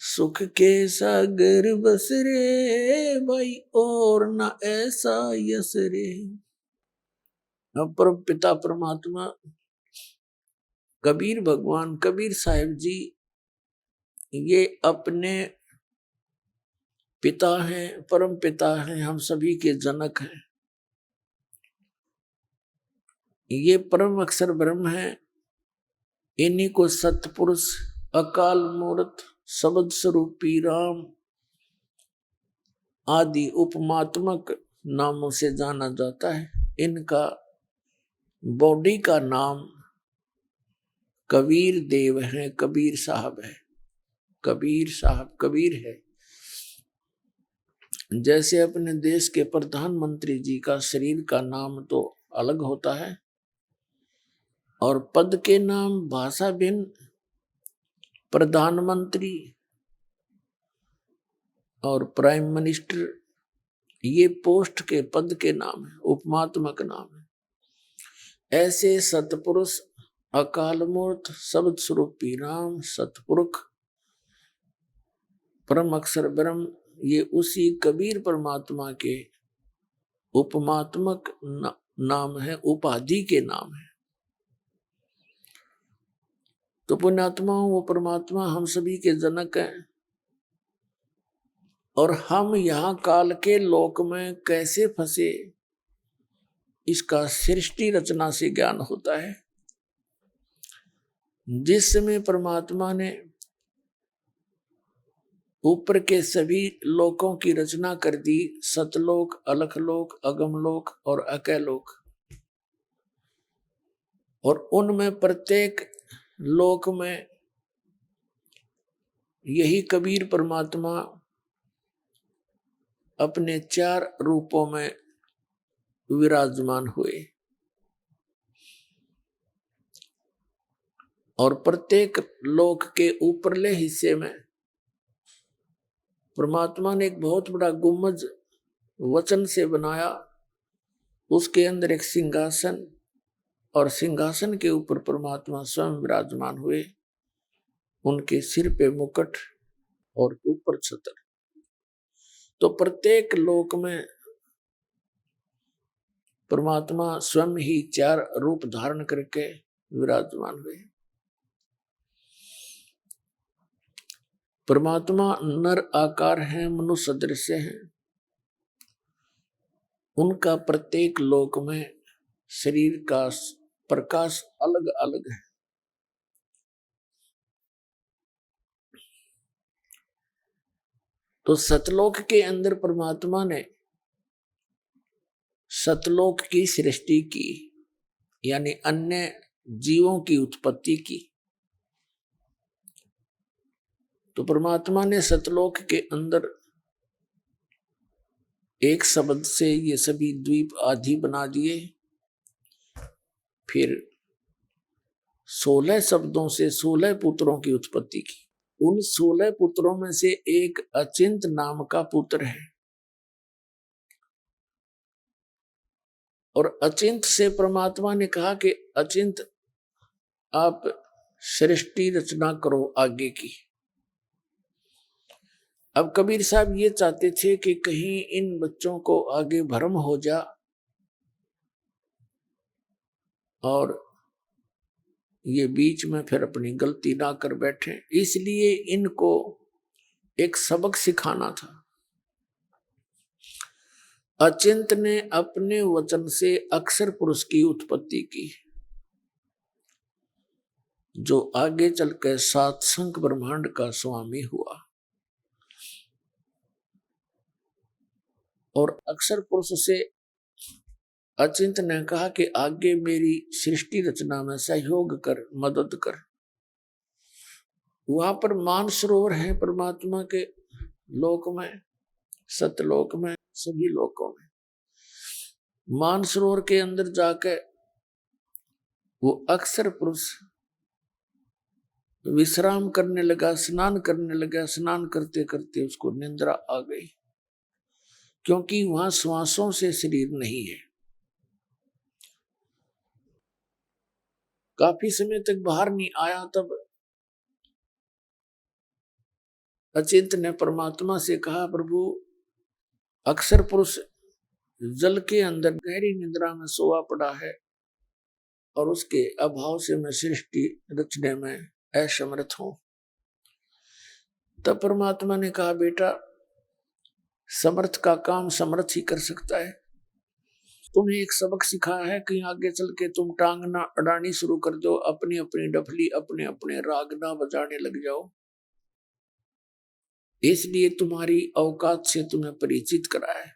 सुख के सागर बस रे, भाई और न ऐसा यस रे। परम पिता परमात्मा कबीर भगवान कबीर साहिब जी, ये अपने पिता हैं, परम पिता हैं, हम सभी के जनक हैं। ये परम अक्षर ब्रह्म है। इन्हीं को सतपुरुष, अकाल मूर्त, शब्द स्वरूपी राम आदि उपमात्मक नामों से जाना जाता है। इनका बॉडी का नाम कबीर देव है, कबीर साहब है। कबीर साहब कबीर है। जैसे अपने देश के प्रधानमंत्री जी का शरीर का नाम तो अलग होता है, और पद के नाम भाषा भिन्न। प्रधानमंत्री और प्राइम मिनिस्टर ये पोस्ट के पद के नाम है, उपमात्मक नाम है। ऐसे सतपुरुष, अकाल मूर्त, शब्द स्वरूपी राम, सतपुरुष, परम अक्षर ब्रह्म, ये उसी कबीर परमात्मा के उपमात्मक नाम है, उपाधि के नाम है। तो पुण्यात्माओं, वो परमात्मा हम सभी के जनक हैं। और हम यहाँ काल के लोक में कैसे फंसे, इसका सृष्टि रचना से ज्ञान होता है। जिस समय परमात्मा ने ऊपर के सभी लोकों की रचना कर दी, सतलोक, अलखलोक, अगमलोक और अकैलोक, और उनमें प्रत्येक लोक में यही कबीर परमात्मा अपने 4 रूपों में विराजमान हुए और प्रत्येक लोक के ऊपरले हिस्से में परमात्मा ने एक बहुत बड़ा गुम्बज वचन से बनाया। उसके अंदर एक सिंहासन और सिंहासन के ऊपर परमात्मा स्वयं विराजमान हुए। उनके सिर पे मुकुट और ऊपर छत्र। तो प्रत्येक लोक में परमात्मा स्वयं ही 4 रूप धारण करके विराजमान हुए। परमात्मा नर आकार है, मनुष्य सदृश हैं। उनका प्रत्येक लोक में शरीर का प्रकाश अलग अलग है। तो सतलोक के अंदर परमात्मा ने सतलोक की सृष्टि की, यानी अन्य जीवों की उत्पत्ति की। तो परमात्मा ने सतलोक के अंदर एक शब्द से ये सभी द्वीप आदि बना दिए। फिर 16 शब्दों से 16 पुत्रों की उत्पत्ति की। उन 16 पुत्रों में से एक अचिंत नाम का पुत्र है। और अचिंत से परमात्मा ने कहा कि अचिंत आप सृष्टि रचना करो आगे की। अब कबीर साहब ये चाहते थे कि कहीं इन बच्चों को आगे भ्रम हो जा और ये बीच में फिर अपनी गलती ना कर बैठे, इसलिए इनको एक सबक सिखाना था। अचिंत ने अपने वचन से अक्षर पुरुष की उत्पत्ति की, जो आगे चलकर 7 संख ब्रह्मांड का स्वामी हुआ। और अक्षर पुरुष से अचिंत ने कहा कि आगे मेरी सृष्टि रचना में सहयोग कर, मदद कर। वहां पर मानसरोवर है परमात्मा के लोक में, सतलोक में, सभी लोकों में। मानसरोवर के अंदर जाकर वो अक्षर पुरुष विश्राम करने लगा, स्नान करने लगा। स्नान करते करते उसको निंद्रा आ गई, क्योंकि वहां श्वासों से शरीर नहीं है। काफी समय तक बाहर नहीं आया। तब अचिंत ने परमात्मा से कहा, प्रभु अक्षर पुरुष जल के अंदर गहरी निद्रा में सोया पड़ा है और उसके अभाव से मैं सृष्टि रचने में असमर्थ हूं। तब परमात्मा ने कहा, बेटा समर्थ का काम समर्थ ही कर सकता है। तुम्हें एक सबक सिखाया है कि आगे चल के तुम टांग ना अड़ानी शुरू कर दो, अपनी अपनी डफली, अपने अपने राग ना बजाने लग जाओ। इसलिए तुम्हारी औकात से तुम्हें परिचित कराया है।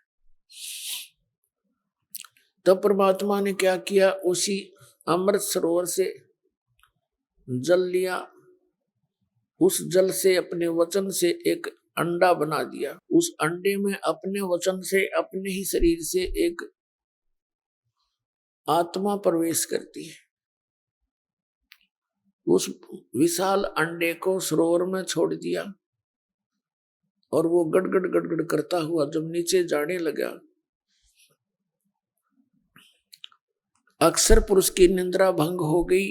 तब परमात्मा ने क्या किया, उसी अमृत सरोवर से जल लिया। उस जल से अपने वचन से एक अंडा बना दिया। उस अंडे में अपने वचन से, अपने ही शरीर से एक आत्मा प्रवेश करती है। उस विशाल अंडे को सरोवर में छोड़ दिया और वो गड़गड़ गड़गड़ करता हुआ जब नीचे जाने लगा, अक्षर पुरुष की निंद्रा भंग हो गई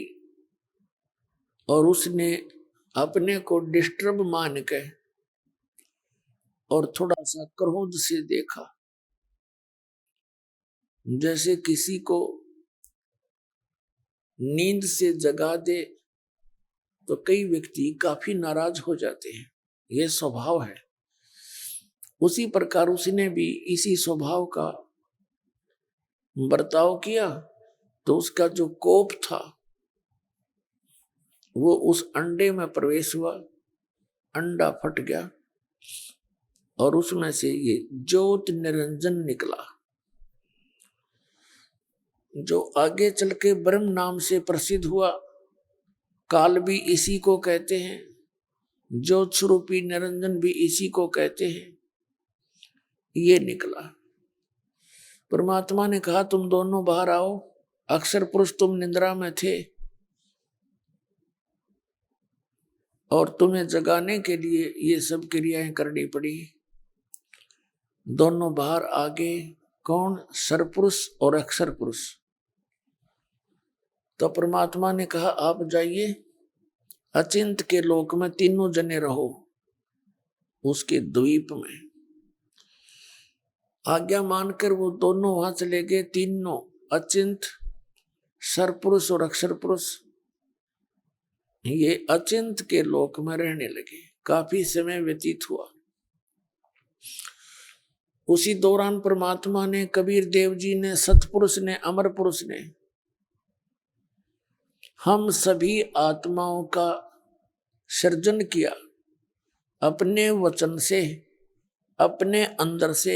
और उसने अपने को डिस्टर्ब मान के और थोड़ा सा क्रोध से देखा। जैसे किसी को नींद से जगा दे तो कई व्यक्ति काफी नाराज हो जाते हैं, यह स्वभाव है। उसी प्रकार उसने भी इसी स्वभाव का बर्ताव किया। तो उसका जो कोप था वो उस अंडे में प्रवेश हुआ, अंडा फट गया और उसमें से ये ज्योत निरंजन निकला। जो आगे चल के ब्रह्म नाम से प्रसिद्ध हुआ, काल भी इसी को कहते हैं, ज्योत स्वरूपी निरंजन भी इसी को कहते हैं, ये निकला। परमात्मा ने कहा तुम दोनों बाहर आओ, अक्षर पुरुष तुम निद्रा में थे और तुम्हें जगाने के लिए ये सब क्रियाएं करनी पड़ी। दोनों बाहर आ गए। कौन? सरपुरुष और अक्षर पुरुष। तो परमात्मा ने कहा आप जाइए अचिंत के लोक में, तीनों जने रहो उसके द्वीप में। आज्ञा मानकर वो दोनों वहां चले गए, तीनों, अचिंत, सरपुरुष और अक्षर पुरुष। ये अचिंत के लोक में रहने लगे। काफी समय व्यतीत हुआ। उसी दौरान परमात्मा ने, कबीर देव जी ने, सतपुरुष ने, अमर पुरुष ने हम सभी आत्माओं का सृजन किया अपने वचन से, अपने अंदर से।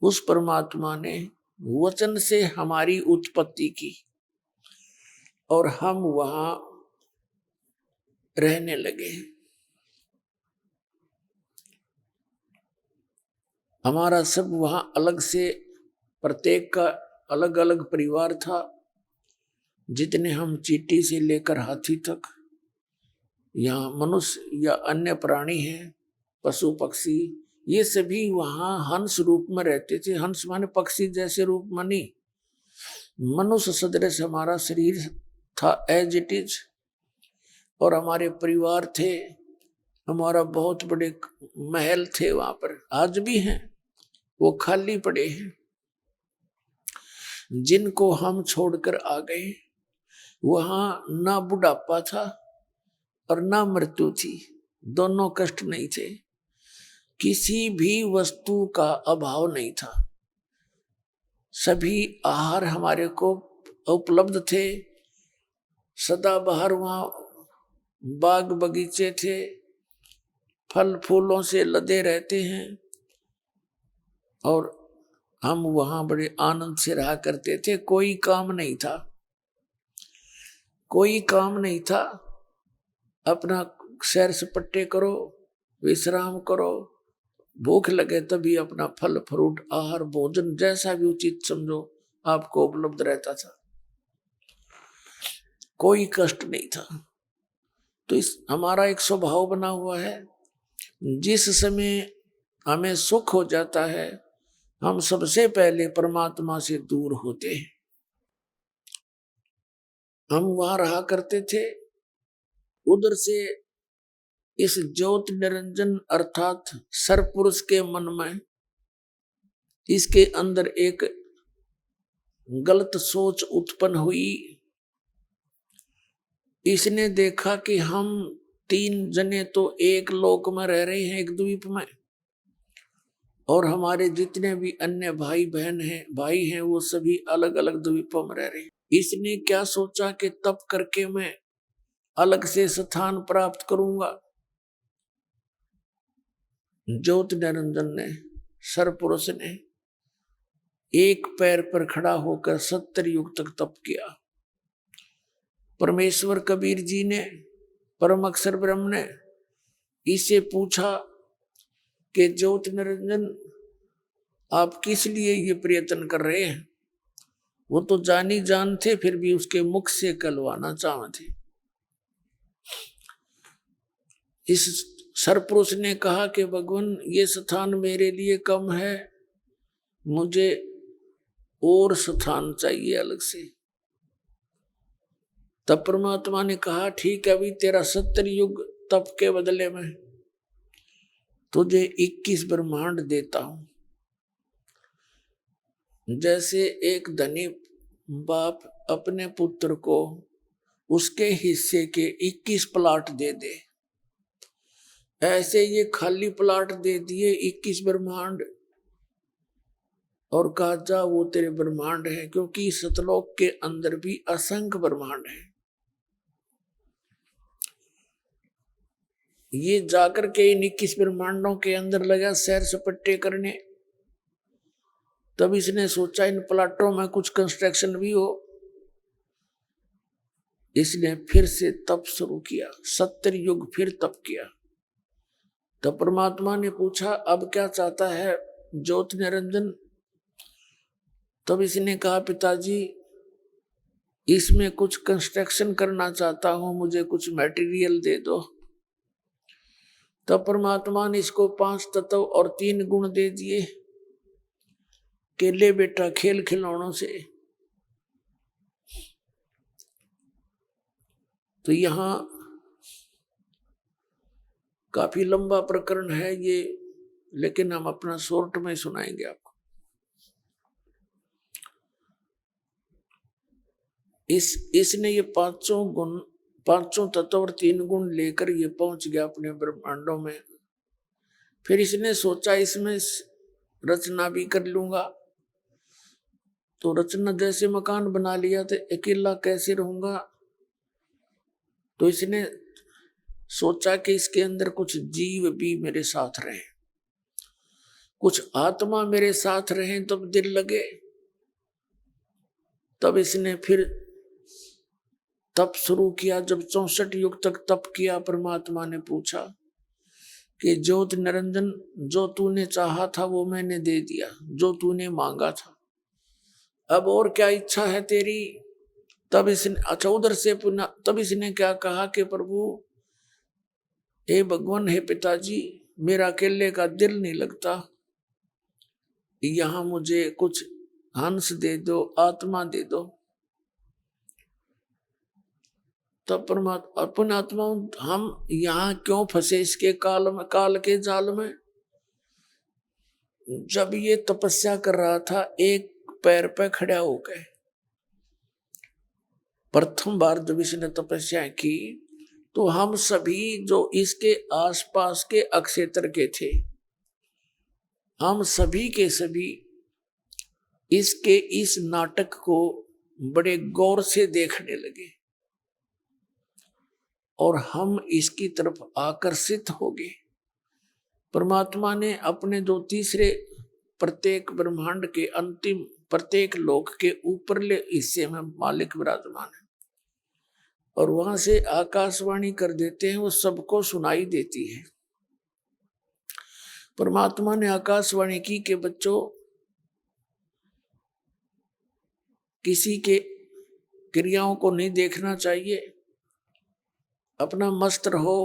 उस परमात्मा ने वचन से हमारी उत्पत्ति की और हम वहां रहने लगे। हमारा सब वहां अलग से, प्रत्येक का अलग अलग परिवार था। जितने हम चींटी से लेकर हाथी तक, यहाँ मनुष्य या अन्य प्राणी हैं, पशु पक्षी, ये सभी वहां हंस रूप में रहते थे। हंस माने पक्षी जैसे रूप में नहीं, मनुष्य सदृश हमारा शरीर था, एज इट इज। और हमारे परिवार थे, हमारा बहुत बड़े महल थे वहां पर, आज भी हैं, वो खाली पड़े हैं, जिनको हम छोड़कर आ गए। वहां ना बुढ़ापा था और ना मृत्यु थी, दोनों कष्ट नहीं थे, किसी भी वस्तु का अभाव नहीं था, सभी आहार हमारे को उपलब्ध थे। सदाबहार वहां बाग बगीचे थे, फल फूलों से लदे रहते हैं और हम वहां बड़े आनंद से रहा करते थे। कोई काम नहीं था, कोई काम नहीं था। अपना सैर सपट्टे करो, विश्राम करो, भूख लगे तभी अपना फल फ्रूट आहार भोजन जैसा भी उचित समझो आपको उपलब्ध रहता था, कोई कष्ट नहीं था। तो इस हमारा एक स्वभाव बना हुआ है, जिस समय हमें सुख हो जाता है हम सबसे पहले परमात्मा से दूर होते हैं। हम वहां रहा करते थे, उधर से इस ज्योत निरंजन अर्थात सरपुरुष के मन में, इसके अंदर एक गलत सोच उत्पन्न हुई। इसने देखा कि हम तीन जने तो एक लोक में रह रहे हैं, एक द्वीप में, और हमारे जितने भी अन्य भाई बहन हैं, भाई हैं, वो सभी अलग अलग द्वीपों में रह रहे हैं। इसने क्या सोचा कि तप करके मैं अलग से स्थान प्राप्त करूंगा। ज्योत निरंजन ने, सरपुरुष ने एक पैर पर खड़ा होकर 70 युग तक तप किया। परमेश्वर कबीर जी ने, परम अक्षर ब्रह्म ने इसे पूछा कि ज्योत निरंजन आप किस लिए ये प्रयत्न कर रहे हैं। वो तो जानी जान थे, फिर भी उसके मुख से कहलवाना चाहते थे। इस सरपुरुष ने कहा कि भगवान ये स्थान मेरे लिए कम है, मुझे और स्थान चाहिए अलग से। तब परमात्मा ने कहा ठीक है, अभी तेरा 70 युग तप के बदले में तुझे 21 ब्रह्मांड देता हूं। जैसे एक धनी बाप अपने पुत्र को उसके हिस्से के 21 प्लाट दे दे, ऐसे ये खाली प्लाट दे दिए 21 ब्रह्मांड, और कहा जा वो तेरे ब्रह्मांड है, क्योंकि सतलोक के अंदर भी असंख्य ब्रह्मांड है। ये जाकर के इन 21 ब्रह्मांडों के अंदर लगा सैर सपट्टे करने। तब इसने सोचा इन प्लाटों में कुछ कंस्ट्रक्शन भी हो। इसने फिर से तप शुरू किया, 70 युग फिर तप किया। तब परमात्मा ने पूछा अब क्या चाहता है ज्योत निरंजन। तब इसने कहा पिताजी इसमें कुछ कंस्ट्रक्शन करना चाहता हूं, मुझे कुछ मटेरियल दे दो। तब परमात्मा ने इसको 5 तत्व और 3 गुण दे दिए कि ले बेटा खेल खिलौनों से। तो यहां काफी लंबा प्रकरण है ये, लेकिन हम अपना शॉर्ट में सुनाएंगे आपको। इसने ये 5 गुण, 5 तत्व और 3 गुण लेकर ये पहुंच गया अपने ब्रह्मांडों में। फिर इसने सोचा इसमें रचना भी कर लूंगा। तो रचना जैसे मकान बना लिया तो अकेला कैसे रहूंगा। तो इसने सोचा कि इसके अंदर कुछ जीव भी मेरे साथ रहे, कुछ आत्मा मेरे साथ रहे तब दिल लगे। तब इसने फिर तप शुरू किया। जब 64 युग तक तप किया, परमात्मा ने पूछा कि ज्योत निरंजन जो तूने चाहा था वो मैंने दे दिया, जो तूने मांगा था, अब और क्या इच्छा है तेरी। तब इसने अच्छा उधर से पुनः तब इसने क्या कहा कि प्रभु हे भगवान, हे पिताजी, मेरा अकेले का दिल नहीं लगता, यहां मुझे कुछ हंस दे दो, आत्मा दे दो। तब परमात्मा अपन आत्मा हम यहाँ क्यों फंसे इसके काल के जाल में। जब ये तपस्या कर रहा था एक पैर पे खड़ा हो गए, प्रथम बार जब इसने तपस्या की तो हम सभी जो इसके आसपास के अक्षेत्र के थे, हम सभी के सभी इसके इस नाटक को बड़े गौर से देखने लगे और हम इसकी तरफ आकर्षित हो गए। परमात्मा ने अपने जो तीसरे प्रत्येक ब्रह्मांड के अंतिम प्रत्येक लोक के ऊपरले हिस्से में मालिक विराजमान है और वहां से आकाशवाणी कर देते हैं, वो सबको सुनाई देती है। परमात्मा ने आकाशवाणी की कि बच्चों किसी के क्रियाओं को नहीं देखना चाहिए, अपना मस्त रहो।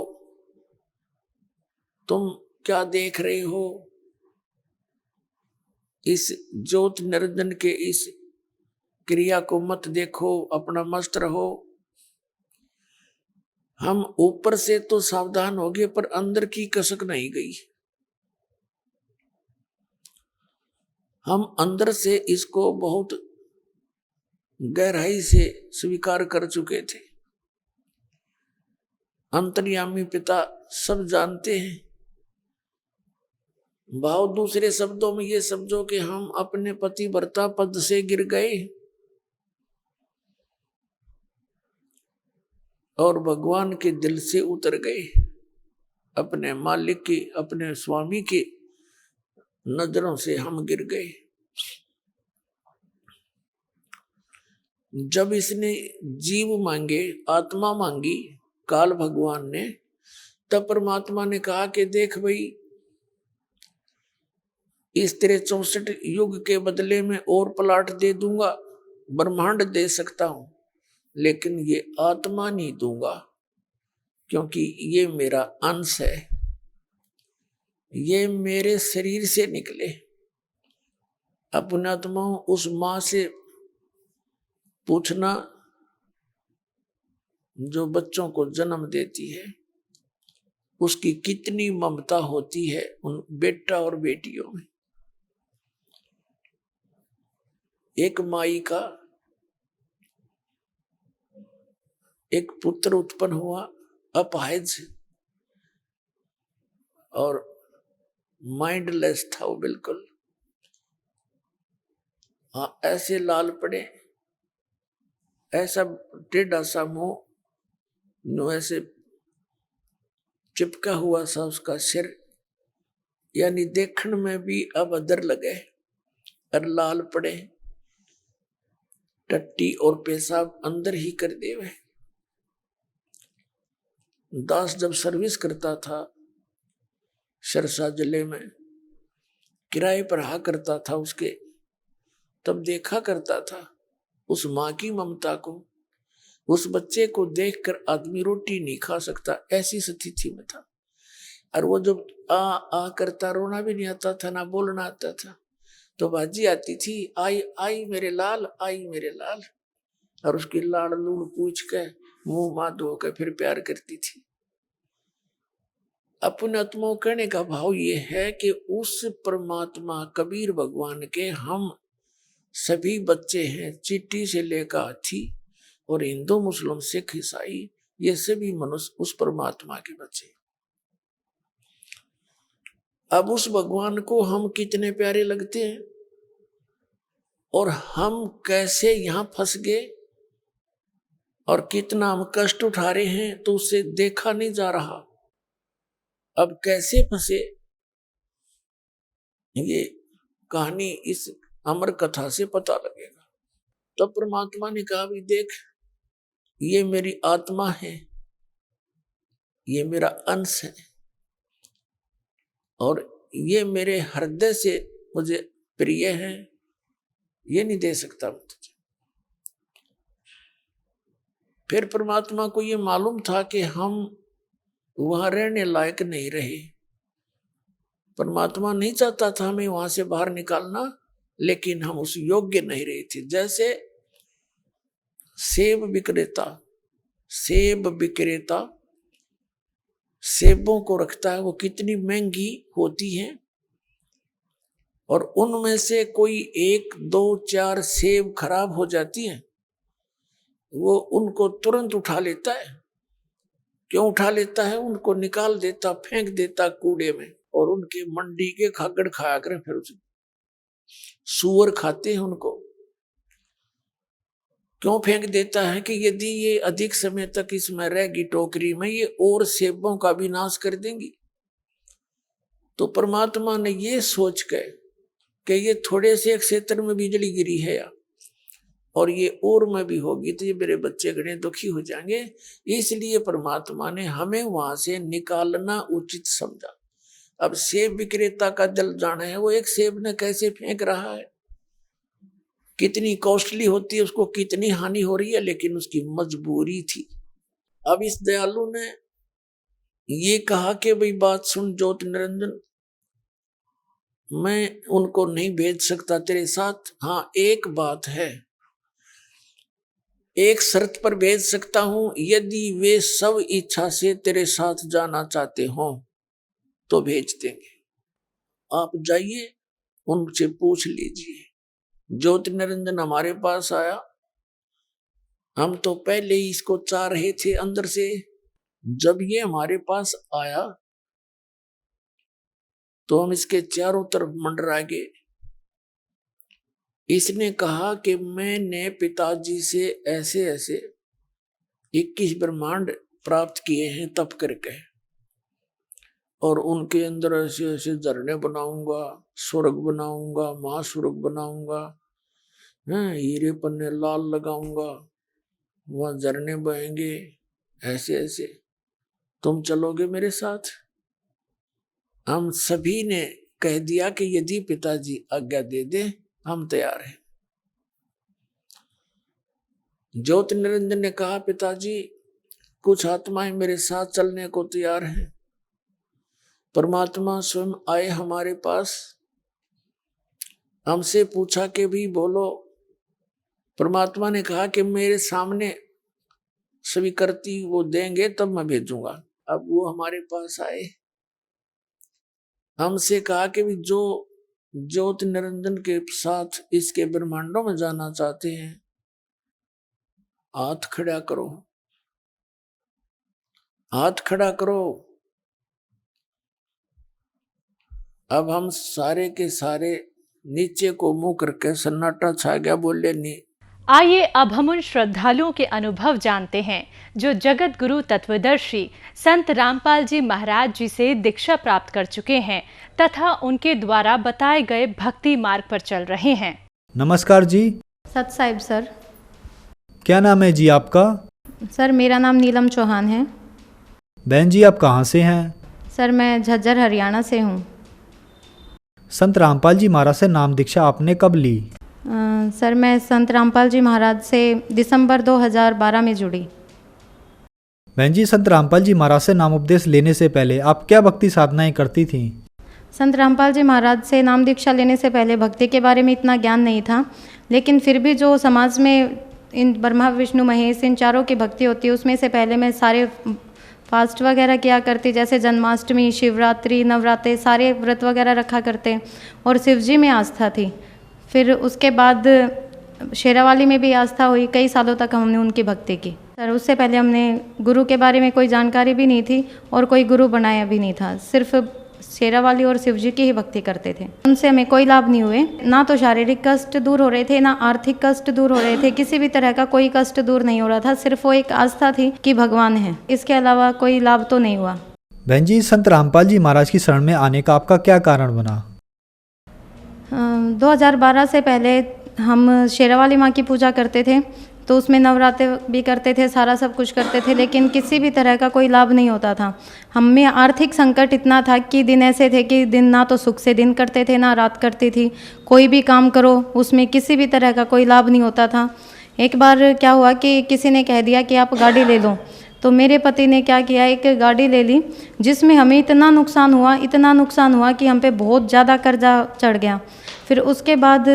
तुम क्या देख रहे हो, इस ज्योत निरंजन के इस क्रिया को मत देखो, अपना मस्त रहो। हम ऊपर से तो सावधान हो गए पर अंदर की कसक नहीं गई। हम अंदर से इसको बहुत गहराई से स्वीकार कर चुके थे। अंतर्यामी पिता सब जानते हैं। भाव दूसरे शब्दों में ये समझो कि हम अपने पतिव्रता पद से गिर गए और भगवान के दिल से उतर गए, अपने मालिक की, अपने स्वामी की नजरों से हम गिर गए। जब इसने जीव मांगे, आत्मा मांगी काल भगवान ने, तब परमात्मा ने कहा कि देख भाई, इस तेरे 64 युग के बदले में और प्लाट दे दूंगा, ब्रह्मांड दे सकता हूं, लेकिन ये आत्मा नहीं दूंगा, क्योंकि ये मेरा अंश है, ये मेरे शरीर से निकले। अपने आत्मा उस मां से पूछना जो बच्चों को जन्म देती है, उसकी कितनी ममता होती है उन बेटा और बेटियों में। एक माई का एक पुत्र उत्पन्न हुआ, अपाहिज और माइंडलेस था वो बिल्कुल। हाँ, ऐसे लाल पड़े, ऐसा टेढ़ा सा मुंह, ऐसे चिपका हुआ सा उसका सिर, यानी देखने में भी अभद्र लगे। और लाल पड़े, टट्टी और पेशाब अंदर ही कर देवे। दास जब सर्विस करता था सरसा जिले में, किराए पर रहा करता था उसके, तब देखा करता था उस माँ की ममता को। उस बच्चे को देखकर आदमी रोटी नहीं खा सकता, ऐसी स्थिति में था। और वो जब आ करता, रोना भी नहीं आता था, ना बोलना आता था, तो बाजी आती थी, आई आई मेरे लाल, आई मेरे लाल, और उसकी लाड़ लूड़ पूछ के मुंह माँ धो के फिर प्यार करती थी। अपने आत्मा कहने का भाव ये है कि उस परमात्मा कबीर भगवान के हम सभी बच्चे हैं, चिट्ठी से लेकर हाथी, और हिंदू मुस्लिम सिख ईसाई, ये सभी मनुष्य उस परमात्मा के बच्चे। अब उस भगवान को हम कितने प्यारे लगते हैं, और हम कैसे यहां फंस गए, और कितना हम कष्ट उठा रहे हैं, तो उसे देखा नहीं जा रहा। अब कैसे फंसे, ये कहानी इस अमर कथा से पता लगेगा। तब परमात्मा ने कहा, भी देख, ये मेरी आत्मा है, ये मेरा अंश है, और ये मेरे हृदय से मुझे प्रिय है, ये नहीं दे सकता मैं तुझे। फिर परमात्मा को ये मालूम था कि हम वहां रहने लायक नहीं रहे। परमात्मा नहीं चाहता था हमें वहां से बाहर निकालना, लेकिन हम उस योग्य नहीं रहे थे। जैसे सेब विक्रेता सेबों को रखता है, वो कितनी महंगी होती है, और उनमें से कोई 1, 2, 4 सेब खराब हो जाती है, वो उनको तुरंत उठा लेता है। क्यों उठा लेता है? उनको निकाल देता, फेंक देता कूड़े में, और उनके मंडी के खागड़ खाया करें, फिर उसे सूअर खाते हैं उनको। क्यों फेंक देता है? कि यदि ये अधिक समय तक इसमें रहेगी टोकरी में, ये और सेबों का भी नाश कर देंगी। तो परमात्मा ने ये सोच के कि ये थोड़े से एक क्षेत्र में बिजली गिरी है और ये और में भी होगी, तो ये मेरे बच्चे घने दुखी हो जाएंगे, इसलिए परमात्मा ने हमें वहां से निकालना उचित समझा। अब सेब विक्रेता का दिल जाना है, वो एक सेब ने कैसे फेंक रहा है, कितनी कॉस्टली होती है, उसको कितनी हानि हो रही है, लेकिन उसकी मजबूरी थी। अब इस दयालु ने ये कहा कि भाई बात सुन ज्योति निरंजन, मैं उनको नहीं भेज सकता तेरे साथ, हाँ एक बात है, एक शर्त पर भेज सकता हूं, यदि वे सब इच्छा से तेरे साथ जाना चाहते हो तो भेज देंगे। आप जाइए, उनसे पूछ लीजिए। ज्योति निरंजन हमारे पास आया, हम तो पहले ही इसको चाह रहे थे अंदर से। जब ये हमारे पास आया तो हम इसके चारों तरफ मंडरा गए। इसने कहा कि मैंने पिताजी से ऐसे ऐसे 21 ब्रह्मांड प्राप्त किए हैं तप करके, और उनके अंदर ऐसे ऐसे झरने बनाऊंगा, स्वर्ग बनाऊंगा, महास्वर्ग बनाऊंगा, हीरे पन्ने लाल लगाऊंगा, वहां झरने बहेंगे, ऐसे ऐसे, तुम चलोगे मेरे साथ? हम सभी ने कह दिया कि यदि पिताजी आज्ञा दे दे हम तैयार हैं। ज्योति निरंजन ने कहा, पिताजी कुछ आत्माएं मेरे साथ चलने को तैयार हैं। परमात्मा स्वयं आए हमारे पास, हमसे पूछा कि भी बोलो। परमात्मा ने कहा कि मेरे सामने स्वीकृति वो देंगे तब मैं भेजूंगा। अब वो हमारे पास आए, हमसे कहा कि भी जो ज्योति निरंजन के साथ इसके ब्रह्मांडों में जाना चाहते हैं हाथ खड़ा करो, हाथ खड़ा करो। अब हम सारे के सारे नीचे को मुंह करके सन्नाटा छा गया, बोले नहीं। आइए अब हम उन श्रद्धालुओं के अनुभव जानते हैं जो जगत गुरु तत्वदर्शी संत रामपाल जी महाराज जी से दीक्षा प्राप्त कर चुके हैं तथा उनके द्वारा बताए गए भक्ति मार्ग पर चल रहे हैं। नमस्कार जी। सत साहिब सर। क्या नाम है जी आपका? सर मेरा नाम नीलम चौहान है। बहन जी आप कहाँ से हैं? सर मैं झज्जर हरियाणा से हूँ। संत रामपाल जी महाराज से नाम दीक्षा आपने कब ली? सर मैं संत रामपाल जी महाराज से दिसंबर 2012 में जुड़ी। बहन जी संत रामपाल जी महाराज से नाम उपदेश लेने से पहले आप क्या भक्ति साधनाएं करती थीं? संत रामपाल जी महाराज से नाम दीक्षा लेने से पहले भक्ति के बारे में इतना ज्ञान नहीं था, लेकिन फिर भी जो समाज में इन ब्रह्मा विष्णु महेश इन चारों की भक्ति होती है उसमें से पहले मैं सारे फास्ट वगैरह किया करती, जैसे जन्माष्टमी, शिवरात्रि, नवरात्रि सारे व्रत वगैरह रखा करते और शिव जी में आस्था थी। फिर उसके बाद शेरावाली में भी आस्था हुई, कई सालों तक हमने उनकी भक्ति की। सर उससे पहले हमने गुरु के बारे में कोई जानकारी भी नहीं थी और कोई गुरु बनाया भी नहीं था, सिर्फ शेरावाली और शिव जी की ही भक्ति करते थे। उनसे हमें कोई लाभ नहीं हुए, ना तो शारीरिक कष्ट दूर हो रहे थे ना आर्थिक कष्ट दूर हो रहे थे, किसी भी तरह का कोई कष्ट दूर नहीं हो रहा था, सिर्फ वो एक आस्था थी कि भगवान है, इसके अलावा कोई लाभ तो नहीं हुआ। बहन जी संत रामपाल जी महाराज की शरण में आने का आपका क्या कारण बना? 2012 से पहले हम शेरावाली माँ की पूजा करते थे, तो उसमें नवरात्रे भी करते थे, सारा सब कुछ करते थे, लेकिन किसी भी तरह का कोई लाभ नहीं होता था। हम में आर्थिक संकट इतना था कि दिन ऐसे थे कि दिन ना तो सुख से दिन करते थे ना रात करती थी, कोई भी काम करो उसमें किसी भी तरह का कोई लाभ नहीं होता था। एक बार क्या हुआ कि किसी ने कह दिया कि आप गाड़ी ले लो, तो मेरे पति ने क्या किया, एक गाड़ी ले ली जिसमें हमें इतना नुकसान हुआ कि हम पे बहुत ज़्यादा कर्जा चढ़ गया। फिर उसके बाद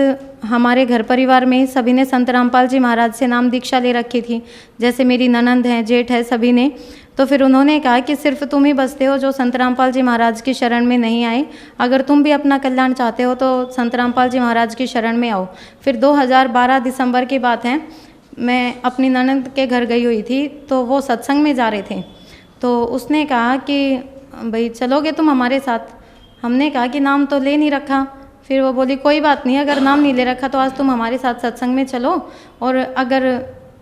हमारे घर परिवार में सभी ने संत रामपाल जी महाराज से नाम दीक्षा ले रखी थी, जैसे मेरी ननंद है, जेठ है, सभी ने। तो फिर उन्होंने कहा कि सिर्फ तुम ही बचते हो जो संत रामपाल जी महाराज की शरण में नहीं आए, अगर तुम भी अपना कल्याण चाहते हो तो संत रामपाल जी महाराज की शरण में आओ। फिर 2012 दिसंबर की बात है, मैं अपनी ननंद के घर गई हुई थी, तो वो सत्संग में जा रहे थे, तो उसने कहा कि भाई चलोगे तुम हमारे साथ? हमने कहा कि नाम तो ले नहीं रखा। फिर वो बोली कोई बात नहीं, अगर नाम नहीं ले रखा तो आज तुम हमारे साथ सत्संग में चलो और अगर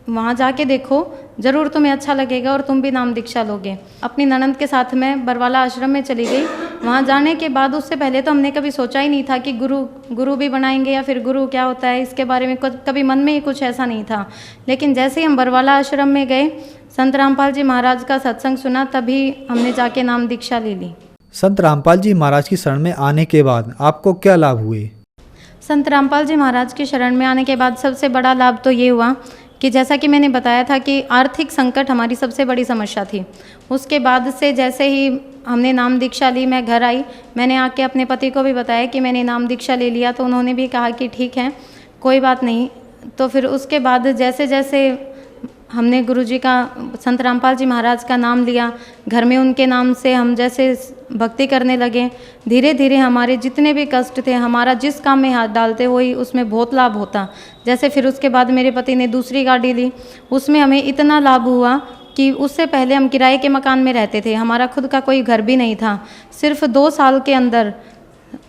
वहाँ जाके देखो ज़रूर तुम्हें अच्छा लगेगा और तुम भी नाम दीक्षा लोगे। अपनी ननंद के साथ मैं बरवाला आश्रम में चली गई। वहाँ जाने के बाद उससे पहले तो हमने कभी सोचा ही नहीं था कि गुरु भी बनाएंगे या फिर गुरु क्या होता है, इसके बारे में कभी मन में ही कुछ ऐसा नहीं था। लेकिन जैसे ही हम बरवाला आश्रम में गए, संत रामपाल जी महाराज का सत्संग सुना, तभी हमने जाके नाम दीक्षा ले ली। संत रामपाल जी महाराज की शरण में आने के बाद आपको क्या लाभ हुए? संत रामपाल जी महाराज की शरण में आने के बाद सबसे बड़ा लाभ तो ये हुआ कि जैसा कि मैंने बताया था कि आर्थिक संकट हमारी सबसे बड़ी समस्या थी। उसके बाद से जैसे ही हमने नाम दीक्षा ली, मैं घर आई, मैंने आके अपने पति को भी बताया कि मैंने नाम दीक्षा ले लिया, तो उन्होंने भी कहा कि ठीक है कोई बात नहीं। तो फिर उसके बाद जैसे जैसे हमने गुरुजी का, संत रामपाल जी महाराज का नाम लिया, घर में उनके नाम से हम जैसे भक्ति करने लगे, धीरे धीरे हमारे जितने भी कष्ट थे, हमारा जिस काम में हाथ डालते हुए उसमें बहुत लाभ होता। जैसे फिर उसके बाद मेरे पति ने दूसरी गाड़ी ली, उसमें हमें इतना लाभ हुआ कि उससे पहले हम किराए के मकान में रहते थे, हमारा खुद का कोई घर भी नहीं था। सिर्फ 2 साल के अंदर,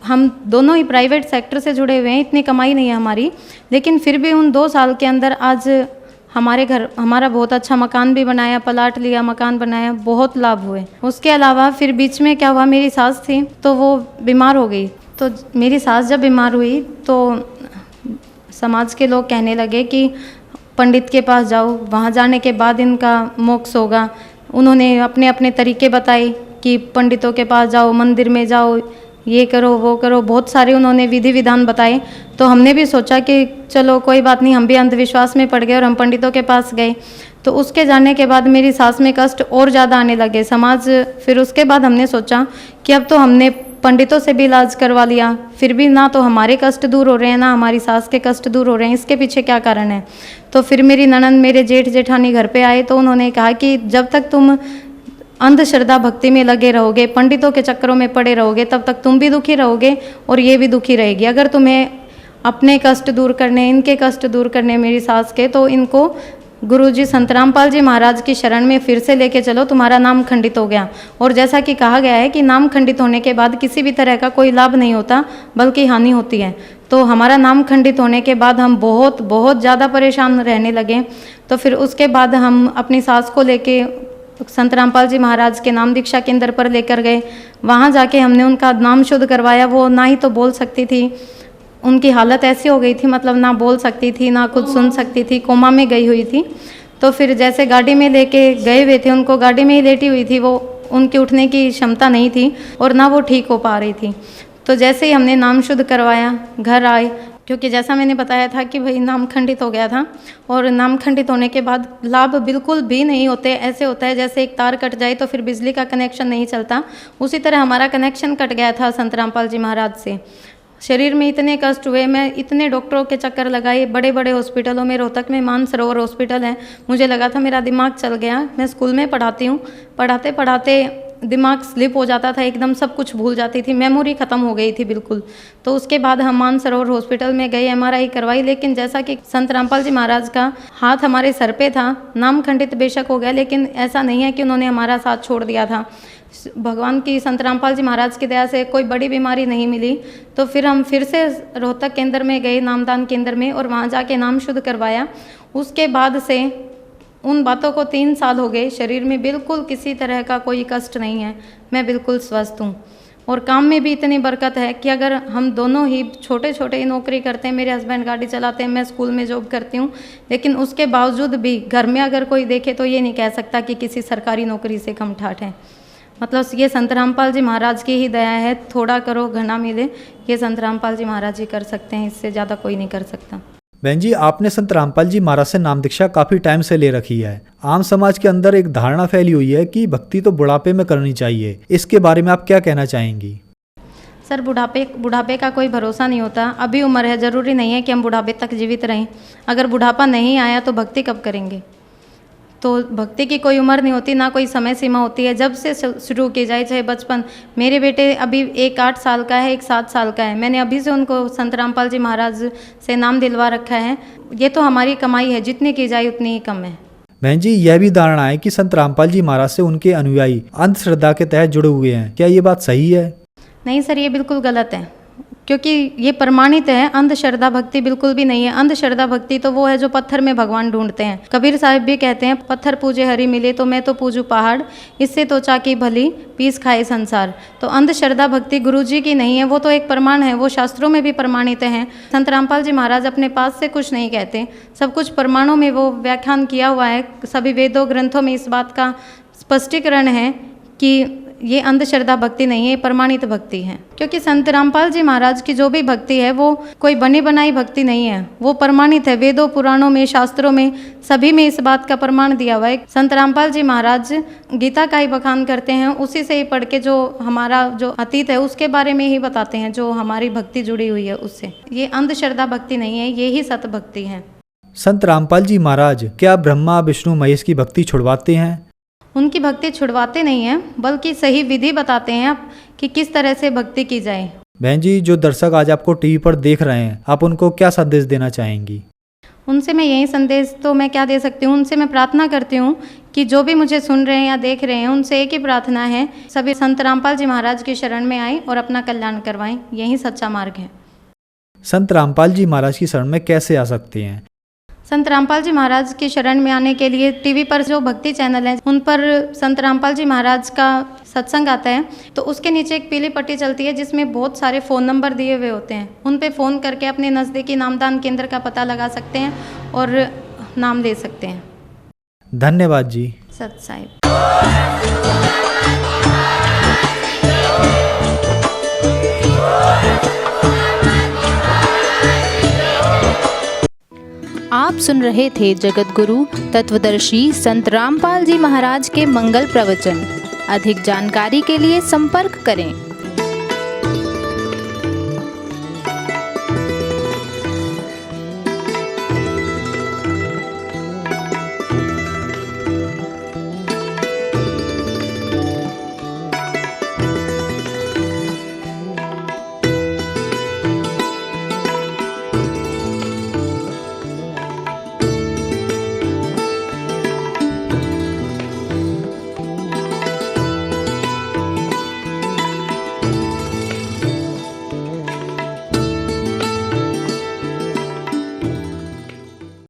हम दोनों ही प्राइवेट सेक्टर से जुड़े हुए हैं, इतनी कमाई नहीं है हमारी, लेकिन फिर भी उन 2 साल के अंदर आज हमारा बहुत अच्छा मकान भी बनाया, प्लाट लिया, मकान बनाया, बहुत लाभ हुए। उसके अलावा फिर बीच में क्या हुआ, मेरी सास थी तो वो बीमार हो गई। तो मेरी सास जब बीमार हुई तो समाज के लोग कहने लगे कि पंडित के पास जाओ, वहाँ जाने के बाद इनका मोक्ष होगा। उन्होंने अपने अपने तरीके बताए कि पंडितों के पास जाओ, मंदिर में जाओ, ये करो वो करो, बहुत सारे उन्होंने विधि विधान बताए। तो हमने भी सोचा कि चलो कोई बात नहीं, हम भी अंधविश्वास में पड़ गए और हम पंडितों के पास गए। तो उसके जाने के बाद मेरी सास में कष्ट और ज़्यादा आने लगे समाज। फिर उसके बाद हमने सोचा कि अब तो हमने पंडितों से भी इलाज करवा लिया, फिर भी ना तो हमारे कष्ट दूर हो रहे हैं ना हमारी सास के कष्ट दूर हो रहे हैं, इसके पीछे क्या कारण है। तो फिर मेरी ननंद, मेरे जेठ जेठानी घर पे आए, तो उन्होंने कहा कि जब तक तुम अंधश्रद्धा भक्ति में लगे रहोगे, पंडितों के चक्करों में पड़े रहोगे, तब तक तुम भी दुखी रहोगे और ये भी दुखी रहेगी। अगर तुम्हें अपने कष्ट दूर करने, इनके कष्ट दूर करने मेरी सास के, तो इनको गुरुजी संत रामपाल जी महाराज की शरण में फिर से लेके चलो, तुम्हारा नाम खंडित हो गया। और जैसा कि कहा गया है कि नाम खंडित होने के बाद किसी भी तरह का कोई लाभ नहीं होता बल्कि हानि होती है। तो हमारा नाम खंडित होने के बाद हम बहुत बहुत ज़्यादा परेशान रहने लगे। तो फिर उसके बाद हम अपनी सास को लेके संत रामपाल जी महाराज के नाम दीक्षा केंद्र पर लेकर गए। वहाँ जाके हमने उनका नाम शुद्ध करवाया। वो ना ही तो बोल सकती थी, उनकी हालत ऐसी हो गई थी, मतलब ना बोल सकती थी ना कुछ सुन सकती थी, कोमा में गई हुई थी। तो फिर जैसे गाड़ी में लेके गए हुए थे, उनको गाड़ी में ही लेटी हुई थी, वो उनकी उठने की क्षमता नहीं थी और ना वो ठीक हो पा रही थी। तो जैसे ही हमने नाम शुद्ध करवाया, घर आए, क्योंकि जैसा मैंने बताया था कि भाई नाम खंडित हो गया था, और नाम खंडित होने के बाद लाभ बिल्कुल भी नहीं होते। ऐसे होता है जैसे एक तार कट जाए तो फिर बिजली का कनेक्शन नहीं चलता, उसी तरह हमारा कनेक्शन कट गया था संत रामपाल जी महाराज से। शरीर में इतने कष्ट हुए, मैं इतने डॉक्टरों के चक्कर लगाए, बड़े बड़े हॉस्पिटलों में, रोहतक में मानसरोवर हॉस्पिटल है, मुझे लगा था मेरा दिमाग चल गया। मैं स्कूल में पढ़ाती हूँ, पढ़ाते पढ़ाते दिमाग स्लिप हो जाता था, एकदम सब कुछ भूल जाती थी, मेमोरी ख़त्म हो गई थी बिल्कुल। तो उसके बाद हम मानसरोवर हॉस्पिटल में गए, MRI करवाई, लेकिन जैसा कि संत रामपाल जी महाराज का हाथ हमारे सर पे था, नाम खंडित बेशक हो गया, लेकिन ऐसा नहीं है कि उन्होंने हमारा साथ छोड़ दिया था। भगवान की, संत रामपाल जी महाराज की दया से कोई बड़ी बीमारी नहीं मिली। तो फिर हम फिर से रोहतक केंद्र में गए, नामदान केंद्र में, और वहाँ जाके नाम शुद्ध करवाया। उसके बाद से उन बातों को 3 साल हो गए, शरीर में बिल्कुल किसी तरह का कोई कष्ट नहीं है, मैं बिल्कुल स्वस्थ हूँ। और काम में भी इतनी बरकत है कि अगर हम दोनों ही छोटे छोटे नौकरी करते हैं, मेरे हस्बैंड गाड़ी चलाते हैं, मैं स्कूल में जॉब करती हूँ, लेकिन उसके बावजूद भी घर में अगर कोई देखे तो ये नहीं कह सकता कि किसी सरकारी नौकरी से कम ठाठ है। मतलब ये संत रामपाल जी महाराज की ही दया है, थोड़ा करो घना मिले, ये संत रामपाल जी महाराज ही कर सकते हैं, इससे ज़्यादा कोई नहीं कर सकता। बहन जी, आपने संत रामपाल जी महाराज से नाम दीक्षा काफ़ी टाइम से ले रखी है। आम समाज के अंदर एक धारणा फैली हुई है कि भक्ति तो बुढ़ापे में करनी चाहिए, इसके बारे में आप क्या कहना चाहेंगी? सर, बुढ़ापे का कोई भरोसा नहीं होता। अभी उम्र है, ज़रूरी नहीं है कि हम बुढ़ापे तक जीवित रहें। अगर बुढ़ापा नहीं आया तो भक्ति कब करेंगे? तो भक्ति की कोई उम्र नहीं होती, ना कोई समय सीमा होती है, जब से शुरू की जाए, चाहे बचपन। मेरे बेटे अभी एक 8 साल का है, एक 7 साल का है, मैंने अभी से उनको संत रामपाल जी महाराज से नाम दिलवा रखा है। ये तो हमारी कमाई है, जितनी की जाए उतनी ही कम है। बहन जी, यह भी धारणा है कि संत रामपाल जी महाराज से उनके अनुयायी अंधश्रद्धा के तहत जुड़े हुए हैं, क्या ये बात सही है? नहीं सर, ये बिल्कुल गलत है, क्योंकि ये प्रमाणित है। अंधश्रद्धा भक्ति बिल्कुल भी नहीं है। अंधश्रद्धा भक्ति तो वो है जो पत्थर में भगवान ढूंढते हैं। कबीर साहिब भी कहते हैं, पत्थर पूजे हरि मिले तो मैं तो पूजू पहाड़, इससे तो चाकी भली पीस खाए संसार। तो अंधश्रद्धा भक्ति गुरु जी की नहीं है, वो तो एक प्रमाण है, वो शास्त्रों में भी प्रमाणित है। संत रामपाल जी महाराज अपने पास से कुछ नहीं कहते, सब कुछ प्रमाणों में वो व्याख्यान किया हुआ है। सभी वेदों ग्रंथों में इस बात का स्पष्टीकरण है कि ये अंधश्रद्धा भक्ति नहीं है, प्रमाणित भक्ति है। क्योंकि संत रामपाल जी महाराज की जो भी भक्ति है वो कोई बनी बनाई भक्ति नहीं है, वो प्रमाणित है। वेदों, पुराणों में, शास्त्रों में, सभी में इस बात का प्रमाण दिया हुआ है। संत रामपाल जी महाराज गीता का ही बखान करते हैं, उसी से ही पढ़ के जो हमारा जो अतीत है उसके बारे में ही बताते हैं, जो हमारी भक्ति जुड़ी हुई है उससे। ये अंधश्रद्धा भक्ति नहीं है, ये ही सत भक्ति है। संत रामपाल जी महाराज क्या ब्रह्मा विष्णु महेश की भक्ति छुड़वाते हैं? उनकी भक्ति छुड़वाते नहीं हैं, बल्कि सही विधि बताते हैं कि किस तरह से भक्ति की जाए। बहन जी, जो दर्शक आज आपको टीवी पर देख रहे हैं, आप उनको क्या संदेश देना चाहेंगी? उनसे मैं यही संदेश तो मैं क्या दे सकती हूँ, उनसे मैं प्रार्थना करती हूँ कि जो भी मुझे सुन रहे हैं या देख रहे हैं, उनसे एक ही प्रार्थना है, सभी संत रामपाल जी महाराज की शरण में आएं और अपना कल्याण करवाएं, यही सच्चा मार्ग है। संत रामपाल जी महाराज की शरण में कैसे आ सकते हैं? संत रामपाल जी महाराज की शरण में आने के लिए टीवी पर जो भक्ति चैनल है उन पर संत रामपाल जी महाराज का सत्संग आता है, तो उसके नीचे एक पीली पट्टी चलती है जिसमें बहुत सारे फ़ोन नंबर दिए हुए होते हैं। उन पे फ़ोन करके अपने नज़दीकी नामदान केंद्र का पता लगा सकते हैं और नाम ले सकते हैं। धन्यवाद जी। सत साहिब। आप सुन रहे थे जगत गुरु तत्वदर्शी संत रामपाल जी महाराज के मंगल प्रवचन। अधिक जानकारी के लिए संपर्क करें।